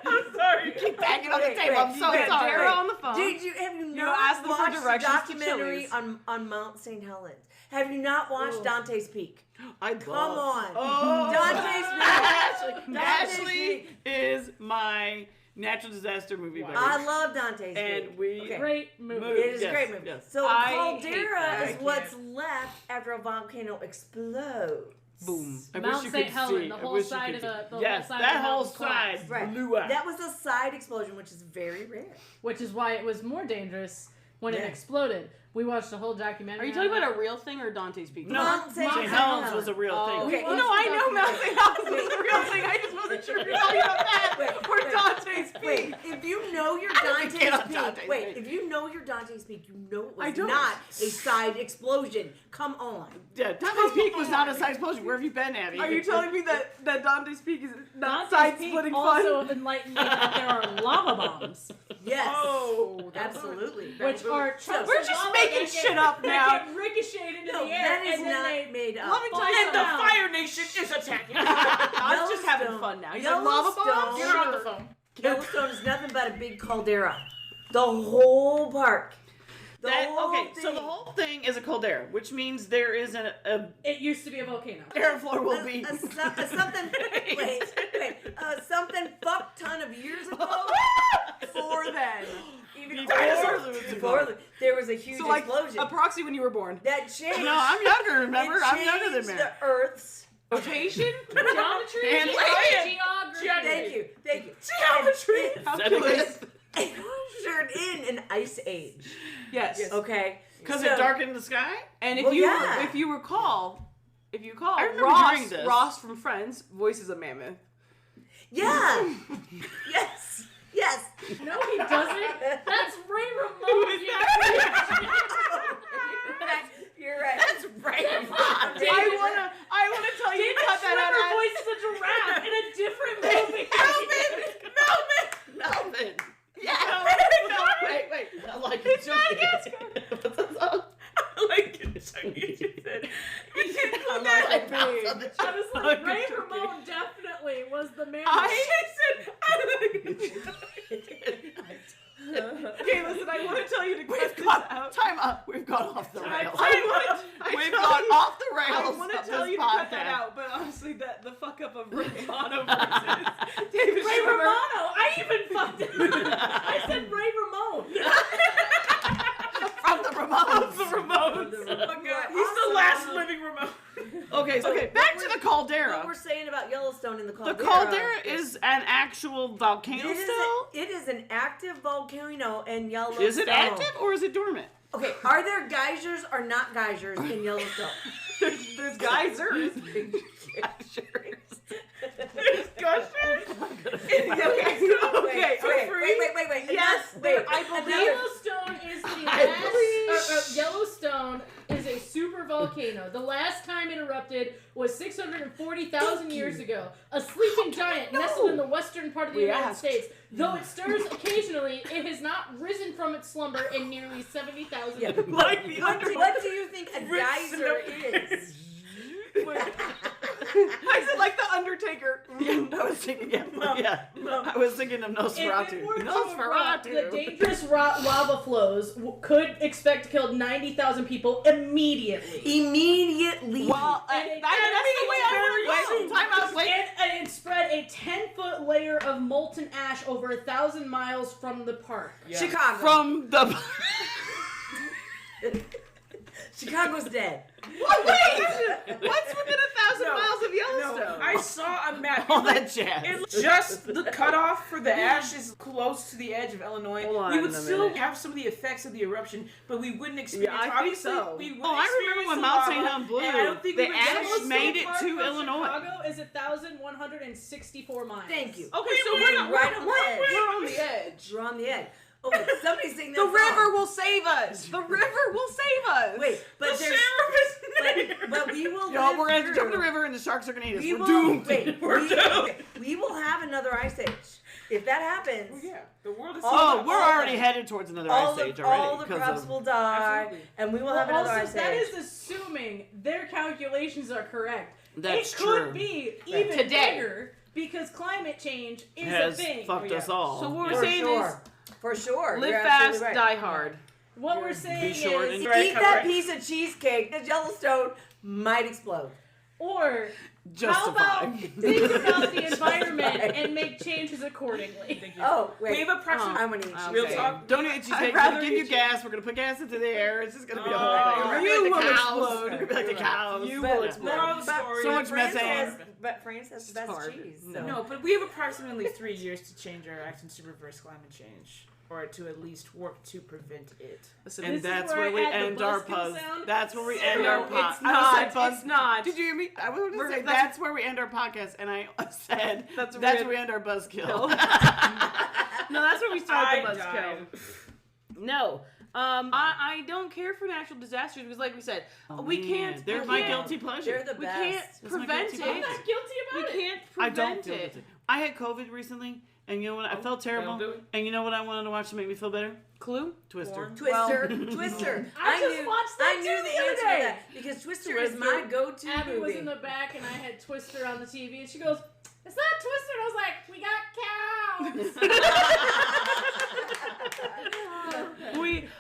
I'm sorry. Keep banging on the Wait, table. I'm so You get sorry. Dara on the phone. Have you You not ask them for watched the directions to documentary Chili's. on Mount St. Helens? Have you not watched Oh. Dante's Peak? Come Come on. Oh. Dante's Peak. Dante's Ashley Peak. is my natural disaster movie buddy. I love Dante's And Peak. we- Okay. Great movie. Move. It is Yes, a great movie. yes. So I a hate caldera that. is I what's can't. left after a volcano explodes. Boom. I Mount wish you St. could Helen, see. the I whole wish you side could of see. the whole yes, side of that the whole mountain collapsed. side Right. blew up. That was a side explosion, which is very rare. Which is why it was more dangerous when it Yeah. exploded. We watched a whole documentary. Are you on talking it. about a real thing or Dante's Peak? No, Mount St. St. Helens. Helens was a real Oh, thing. okay. Well, no, I know Mount St. Helens is a real thing. I just wasn't sure if you're talking about that Wait, or wait. Dante's Peak. Wait, if if you know your I don't get on Dante's Dante's Peak, wait, Peak. if you know your Dante's Peak, you know it I was don't. not a side explosion. Come on. Yeah, Dante's Peak was not a side explosion. Where have you been, Abby? Are you telling me that Dante's Peak is not Dante's Peak side-splitting also fun? enlightened me that there are lava bombs, Yes. Oh, Absolutely. which are chunks We're of just lava making that shit up now. That get ricocheted into No, the air, that is and then not they made up. Let me tell you And the something. Fire Nation is attacking. I was just having fun now. You said lava bombs? Yellowstone- You're on the phone. Yellowstone is nothing but a big caldera. The whole park. The whole okay, so thing. the whole thing is a caldera, which means there is a It used to be a volcano. air floor will be. Something fuck ton of years ago. Before then. Even Before- there was a huge So like explosion approximately when you were born. that changed. No, I'm younger. Remember, it I'm younger than changed Mary. the Earth's. Rotation? Geometry, And geography. Thank you. Geometry. It ushered in an ice age. Yes. Okay. Because So- it darkened the sky. And if Well, you yeah. if you recall, I remember hearing this. Ross from Friends voices a mammoth. Yeah. Yes. Yes. No, he doesn't. That's Ray Ramone. You're right. That's right. I wanna tell you David cut that Schwimmer out. voices a giraffe in a different movie. Melvin. Yeah. Wait. I like it. What's that song? Like Chinese. You said. You said I like Mouse on the I was like, Ray Ramone definitely was the man. Okay, listen, I want to tell you to cut this out. Time up. We've gone off the rails. We've tell gone you- off the rails. I want to of tell this you to cut that podcast. out, but honestly, the fuck up of Ray Romano versus David Ray Schwimmer. Romano. I even fucked it. I said Ray Ramone. From the Ramones. The Ramones. Oh God, he's the last living remote. Okay, back to the caldera. What we're saying about Yellowstone in the The caldera. caldera is an actual volcano It is, still? it is an active volcano in Yellowstone. Is it active or is it dormant? Okay, are there geysers or not geysers in Yellowstone? There's geysers. Okay, Wait. Yes, wait. I believe. Yellowstone is the last. Yellowstone is a super volcano. The last time it erupted was 640,000 years ago. A sleeping giant nestled in the western part of the We United asked. States. Though it stirs occasionally, it has not risen from its slumber in nearly 70,000 years. Like the What do you think a geyser is? I said like the Undertaker. I was thinking, I was thinking of If it Nosferatu. were to erupt, the Nosferatu. dangerous lava flows could expect to kill 90,000 people immediately. Immediately. Well, that's the way I would Wait, time out, wait. And it spread a 10-foot layer of molten ash over 1,000 miles from the park. Chicago. From the... Chicago's dead. What's within 1,000 miles of Yellowstone? I saw a map. All that jazz. It's just the cutoff for the ash is close to the edge of Illinois. Hold on We would a still minute. have some of the effects of the eruption, but we wouldn't experience. I think obviously, so. we wouldn't Oh, I remember experience when the Mount lava, St. Helens blew. and I don't think The we would ash Yellowstone made it Park to from Illinois. Chicago is 1,164 miles. Thank you. Okay, so we're not right on the edge. we're on the edge. We're on the edge. Okay, somebody's saying The that's river wrong. will save us. The river will save us. Wait, but The there's. sheriff is But we will. Yo, live we're going to through. jump in the river and the sharks are going to eat us. We We're will. doomed. Wait, We're doomed. okay, we will have another ice age. If that happens, Well, yeah, the world is. Oh, All we're the- already headed towards another all ice age the already. all the because crops of- will die, Absolutely. and we will Well, have another also, ice that age. is assuming their calculations are correct. That's it could true. be even Today. bigger because climate change is has a thing. fucked Yeah. us all. So what For we're saying sure. For sure. is live You're fast, absolutely right. die hard. What we're saying short is, and- Eat that piece of cheesecake. The Yellowstone might explode. or how Justify. about think about the environment and make changes accordingly. Thank you. Oh wait, We have approximately. I'm gonna eat Real cheesecake. talk. Don't eat cheesecake. I'd We're rather gonna give you eat gas. We're gonna put gas into the air. It's just gonna be a whole Oh, thing. We're gonna you be like will the cows. explode. We're gonna be like the cows. You But- will explode. Moral of the story. So much France methane. has- But France has the best hard. cheese. So. No, but we have approximately 3 years to change our actions to reverse climate change, or to at least work to prevent it. Listen, And This is that's where where we I add the end our buzzkill puzz. sound. That's where we end No, our podcast. it's not. It's not. Did you hear me? I was going We're- to say that's- that's where we end our podcast, and I said That's that's where where we end our buzzkill. No, that's where we started the I died. buzzkill. No. I don't care for natural disasters because, like we said, we can't. They're we my can't- guilty pleasure. They're the We best. can't That's my prevent guilty it. I'm not guilty We about it. can't I prevent don't feel it. guilty. I had COVID recently, and you know what? I felt terrible. that'll do it. And you know what I wanted to watch to make me feel better? Clue? Twister. Porn. Twister, Twister. I just watched that I knew too the the other answer day. to that because Twister is my go-to Abby movie. was in the back and I had Twister on the TV and she goes, "Is that Twister?" And I was like, "We got cows."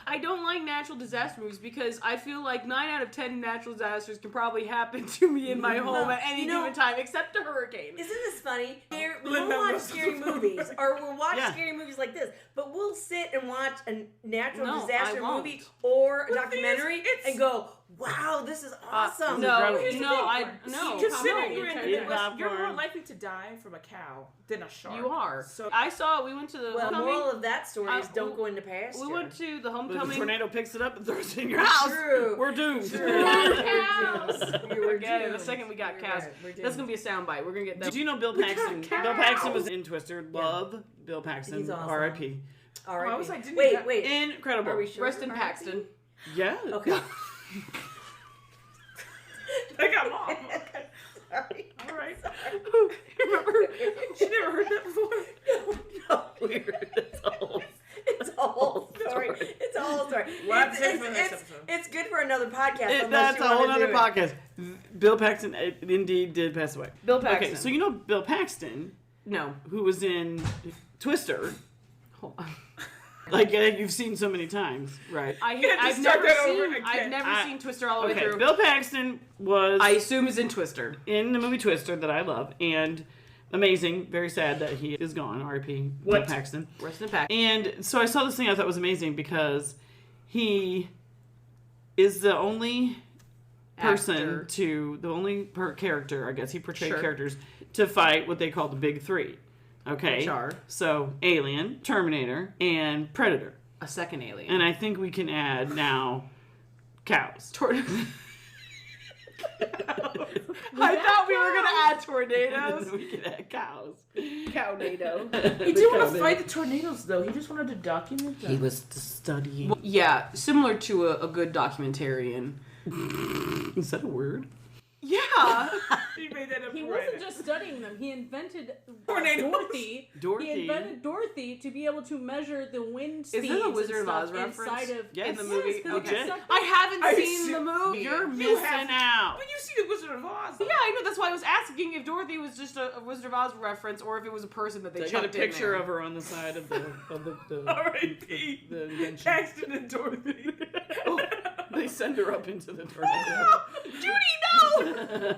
I don't like natural disaster movies because I feel like 9 out of 10 natural disasters can probably happen to me in my home at any given time, except a hurricane. Isn't this funny? We Lin-Manuel won't watch scary Miranda. movies, or we'll watch Yeah. scary movies like this, but we'll sit and watch a natural No, disaster I won't. movie or a The thing is, documentary it's- and go, "Wow, this is awesome." No, Here's the no, thing. I no. Considering no, you're in the you Midwest, you're more popcorn. likely to die from a cow than a shark. You are. So I saw. We went to the Well, homecoming. moral of that story is don't we- go into pasture. We went to the But if the homecoming. tornado picks it up and throws it in your house, True. we're doomed. True. We got cows. You were Again, the doomed. second we got You're cows, right. We're that's doomed. gonna be a soundbite. We're gonna get that. Did you know Bill Paxton? Bill Paxton was in Twister. Love Bill Paxton. He's awesome. R.I.P. All right. I was like, didn't wait, he- wait. Incredible. Are we sure? Rest in R.I.P.? Paxton. Yeah. Okay. I got mom. Sorry. All right. Remember? She never heard that before. No. Weird. It's all. It's a whole story. story. It's a whole story. We'll have to save it for the It's- next episode. It's good for another podcast. unless That's you a wanna whole do other it. podcast. Bill Paxton indeed did pass away. Bill Paxton. Okay, so you know Bill Paxton, No. who was in Twister, Hold on. like you've seen so many times, right? have to I've start never that over seen. again. I've never seen Twister all the way Okay, through. Bill Paxton was I assume is in Twister. in the movie Twister that I love, and amazing. Very sad that he is gone. R.I.P. Bill What? Paxton. Rest in Paxton. And so I saw this thing I thought was amazing because he is the only person Actor. the only character, I guess he portrayed Sure. characters to fight what they call the big three. Okay. Which are? So Alien, Terminator, and Predator. A second alien. And I think we can add now cows. I thought we were gonna add tornadoes. we can add cows. Cownado. He didn't want to fight the tornadoes, though. He just wanted to document them. He was studying. Yeah, similar to a good documentarian. Is that a word? Yeah. He made that up He right. wasn't just studying them. He invented Tornadoes. Dorothy. He invented Dorothy to be able to measure the wind speeds this a Wizard and of Oz stuff reference? inside of Yes. In the movie. Yes, 'cause it Legit. gets sucked I in. haven't I seen see- the movie. You're You missing have- out. But you see the Wizard of Oz. Yeah, I know. That's why I was asking if Dorothy was just a Wizard of Oz reference or if it was a person that they I got a chucked in picture there. of her on the side of the R.I.P. the invention. Paxton and Dorothy. They send her up into the tornado. Judy, no!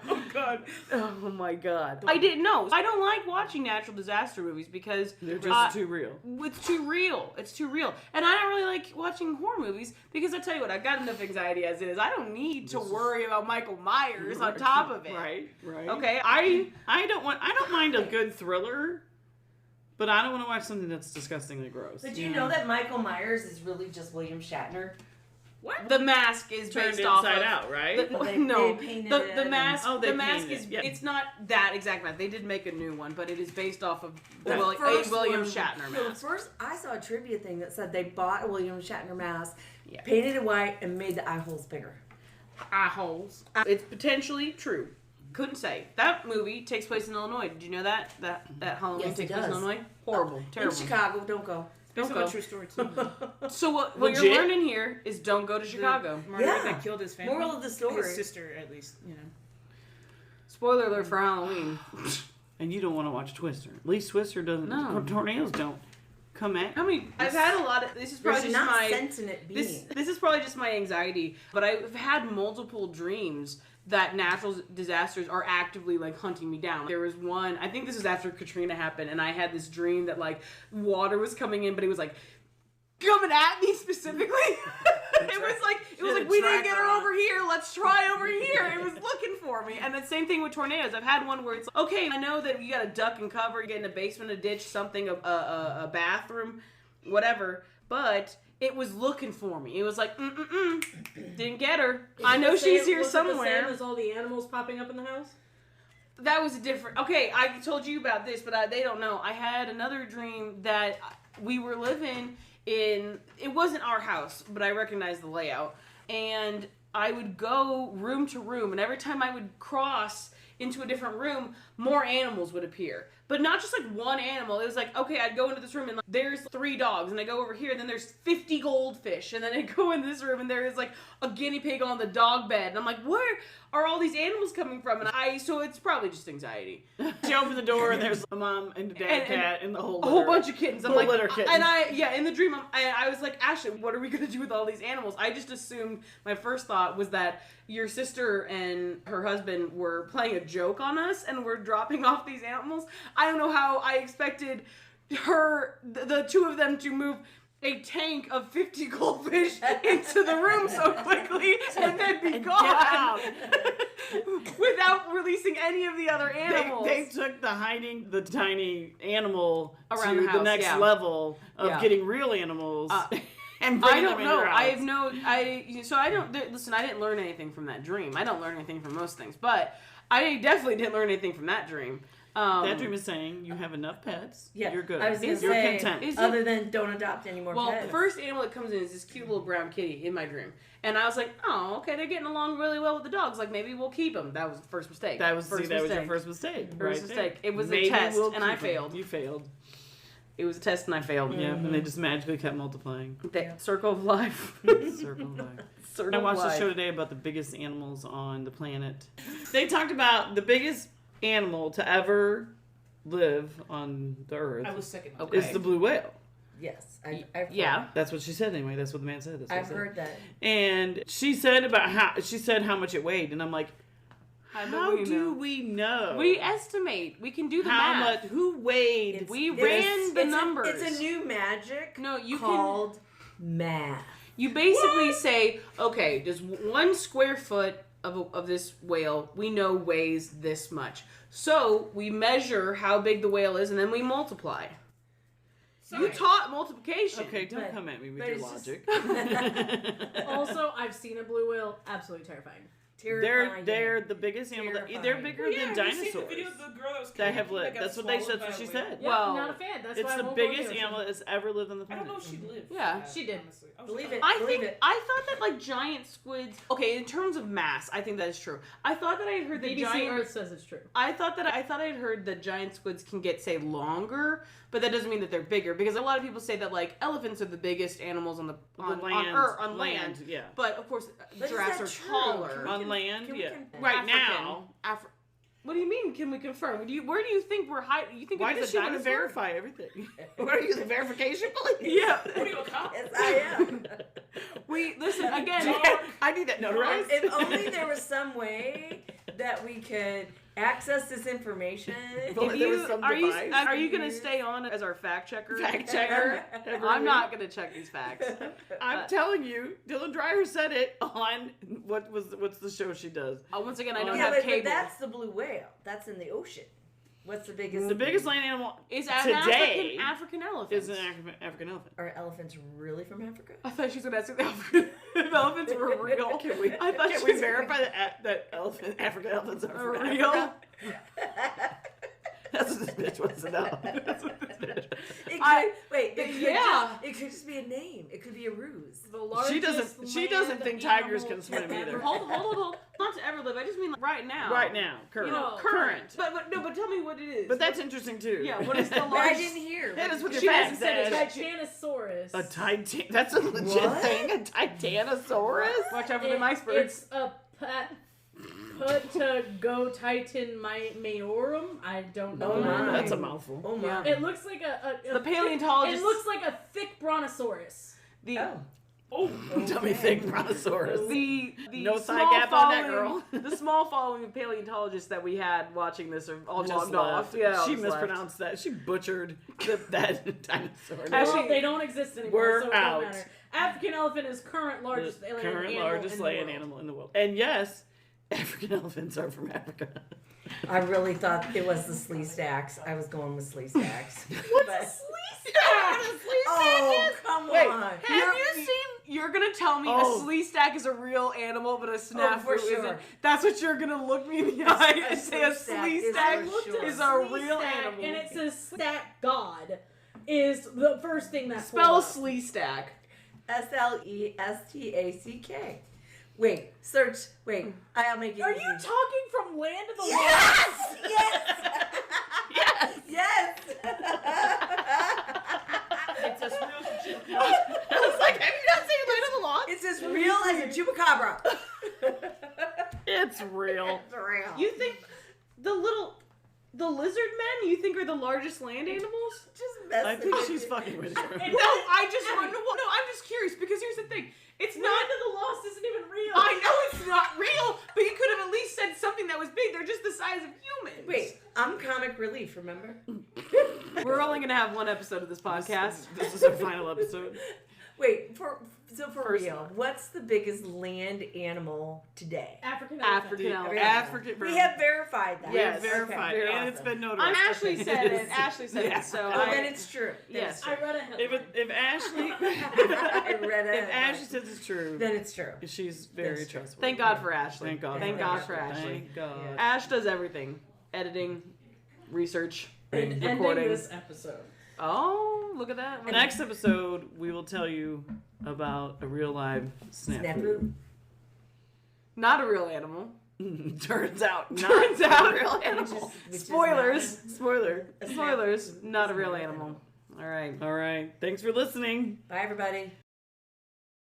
Oh, God. Oh my god. I didn't know. I don't like watching natural disaster movies because They're just too real. it's too real. It's too real. And I don't really like watching horror movies because I tell you what, I've got enough anxiety as it is. I don't need to worry about Michael Myers on top of it. Right. Okay? I don't mind a good thriller, but I don't want to watch something that's disgustingly gross. Did you know that Michael Myers is really just William Shatner? The Mask is Turned based off inside of out, right? Well, they no, painted the it mask. and- Oh, they the mask painted is. it, yeah. It's not that exact mask. They did make a new one, but it is based off of The a first William one- Shatner The mask. first, I saw a trivia thing that said they bought a William Shatner mask, Yeah. painted it white, and made the eye holes bigger. Eye holes. It's potentially true. Couldn't say. That movie takes place in Illinois. Did you know that? That Halloween Yes, it takes place in does. Illinois. Horrible. Terrible. In Chicago, don't go. Based Don't on a go. true story, too. So what you're Legit? learning here is don't go to Chicago. Murderer Yeah. that killed his family. Moral of the story. His sister, at least, you know. Spoiler alert for Halloween. And you don't want to watch Twister. At least Twister doesn't. No. Tornadoes don't come at. I mean, I've had a lot of. This is probably There's just not my. sentient being. This is probably just my anxiety, but I've had multiple dreams that natural disasters are actively like hunting me down. There was one, I think this is after Katrina happened, and I had this dream that like water was coming in, but it was like coming at me specifically. it was like we didn't get her over here, let's try over here. It was looking for me. And the same thing with tornadoes. I've had one where it's like, okay, I know that you gotta duck and cover, get in a basement, a ditch, something, a bathroom, whatever, but it was looking for me. It was like, didn't get her. I know she's here Was it the somewhere. same as all the animals popping up in the house? that was a different. Okay, I told you about this, but they don't know. I had another dream that we were living in. It wasn't our house, but I recognized the layout. And I would go room to room, and every time I would cross into a different room, more animals would appear. But not just like one animal. It was like, okay, I'd go into this room and like, there's 3 dogs, and I go over here, and then there's 50 goldfish, and then I go in this room, and there is like a guinea pig on the dog bed, and I'm like, where are all these animals coming from? And so it's probably just anxiety. She opened the door and there's a mom and a dad cat and the whole a whole bunch of kittens. I'm Whole like, litter kittens. And in the dream, I was like, Ashley, what are we gonna do with all these animals? I just assumed, my first thought was that your sister and her husband were playing a joke on us and were dropping off these animals. I don't know how I expected the 2 of them to move a tank of 50 goldfish into the room so quickly and then be gone without releasing any of the other animals. They took hiding the tiny animal Around to the house, next yeah. level of Yeah. getting real animals. And I bringing don't them know. in your I house. have no. Listen, I didn't learn anything from that dream. I don't learn anything from most things, but I definitely didn't learn anything from that dream. That dream is saying you have enough pets. Yeah, You're good. I was gonna You're say, content. Is it- other than don't adopt any more Well, pets. the first animal that comes in is this cute little brown kitty in my dream, and I was like, oh, okay, they're getting along really well with the dogs. Like maybe we'll keep them. That was the first mistake. That was your mistake. first mistake. First right mistake. there. It was a Maybe test, we'll and I keep 'em. failed. You failed. It was a test, and I failed. Yeah, and they just magically kept multiplying. The circle of life. Circle of life. Circle I watched of a life. show today about the biggest animals on the planet. They talked about the biggest animal to ever live on the earth I was second. Okay. is the blue whale. yes, I've heard, Yeah. That's what she said anyway. That's what the man said. That's what I've he said. heard that. And she said how much it weighed, and I'm like, how do we know? We estimate. We can do the how math. much? Who weighed? We It's- ran the it's numbers. It's a new magic No, you called math. You basically say, okay, does 1 square foot of this whale we know weighs this much? So we measure how big the whale is, and then we multiply. Sorry. You taught multiplication. Okay, don't But- come at me with but your it's just- logic. Also, I've seen a blue whale. Absolutely terrifying. Terrifying. They're the biggest animal. They're Terrifying. bigger Yeah, than have you seen dinosaurs. the video of the girl that was That have that lived. got That's what swallowed by she a whale? said. Yeah, Well, not a fan. That's It's why I the won't go near biggest it. animal that's ever lived on the I planet. don't know if she lived. Yeah, she did. Honestly. Believe it. I Believe think it. I thought that like giant squids. Okay, in terms of mass, I think that is true. I thought that I had heard that BBC giant. Earth says it's true. I thought I had heard that giant squids can get say longer, but that doesn't mean that they're bigger because a lot of people say that like elephants are the biggest animals on land. Yeah. But of course, But is giraffes that are true? taller. Can we On land, can we yeah. confirm? Right African. now. What do you mean? Can we confirm? Where do you think we're hiding? You think Why it's does a she want to dinosaur? verify everything? What are you, the verification police? Yeah. What are you, a cop? Yes, I am. We listen again. I need that notarized. If only there was some way that we could access this information. Well, If there was you, some are you device. are you gonna stay on as our fact checker? Fact checker. I'm not gonna check these facts. I'm telling you, Dylan Dreyer said it on what's the show she does? Once again, I don't Yeah, have but cable. that's the blue whale. That's in the ocean. What's the biggest? The biggest land animal Is an today African elephant. is an African elephant. Are elephants really from Africa? I thought she was gonna ask if elephants were real. Can we, I thought can she we was- verify that African elephants are Are from real? Africa? That's what this bitch wants to know. That's what this bitch. It could just be a name. It could be a ruse. The largest She doesn't land think tigers animal can swim ever. either. Hold. Not to ever live. I just mean like right now. Right now, current. You know, Oh, current. But tell me what it is. But that's interesting too. Yeah, what is the But I largest? didn't hear. That is what your She fact hasn't said says. it. Titanosaurus. A titan. That's a legit What? thing. A titanosaurus. Watch out for them icebergs. It's a Patagotitan maiorum. I don't know. Oh, the my. name. That's a mouthful. Oh my. It looks like a The paleontologist- It looks like a thick brontosaurus. The Oh. Dummy thick brontosaurus. the No small thigh gap on that following- girl. The small following of paleontologists that we had watching this are all Just logged left. off. Yeah, She just left. mispronounced that. She butchered that dinosaur. Actually, Well, they don't exist anymore, we're so it out. don't matter. African elephant is current largest The land current animal largest in the land world. animal in the world. And yes, African elephants are from Africa. I really thought it was the slee stacks. I was going with slee stacks. What's But- a slee stack? Oh, come Wait, on. Have you seen? you're gonna tell me Oh. a slee stack is a real animal, but a snafu for sure. isn't. That's what you're gonna look me in the eye and say a slee is stack for looked sure. at is a slee real stack, animal. and it says stack god is the first thing that Spell pulled up. slee stack. SLESTACK. Wait, search. Wait, I'll make it Are easy. you talking from Land of the Yes! Yes! Yes. Yes! It's as real as a chupacabra. I was like, have you not seen Land of the Lost? It's as real as a chupacabra. It's real. It's real. You think the lizard men you think are the largest land animals? just I messing think with she's you. fucking with you. No, I'm just curious because here's the thing. It's not. Land of the Lost isn't even real. I know it's not real, but you could have at least said something that was big. They're just the size of humans. Wait, I'm comic relief, remember? We're only gonna have one episode of this podcast. This is our final episode. Wait, for First real, one. what's the biggest land animal today? African African The elephant. African. We have verified that. We have Yes, verified, very and it's awesome. been notarized. I'm Ashley Okay. said it. Ashley said Yeah. it. So Oh, I, then it's true. Then Yes. it's I true. read a headline. If Ashley, I read it. if Ashley says it's true, Then it's true. she's very That's true. trustworthy. thank God for Ashley. Thank God. Thank for God Ashley. for Ashley. Thank God. Yeah. Ash does everything: editing, research, Ending recording. this episode. Oh, look at that! Next episode, we will tell you about a real live snafu. Snafu. Not a real animal. Turns out, not Turns out, a real Which animal. is Spoilers. Spoiler. Spoilers. Not a real animal. All right. All right. Thanks for listening. Bye, everybody.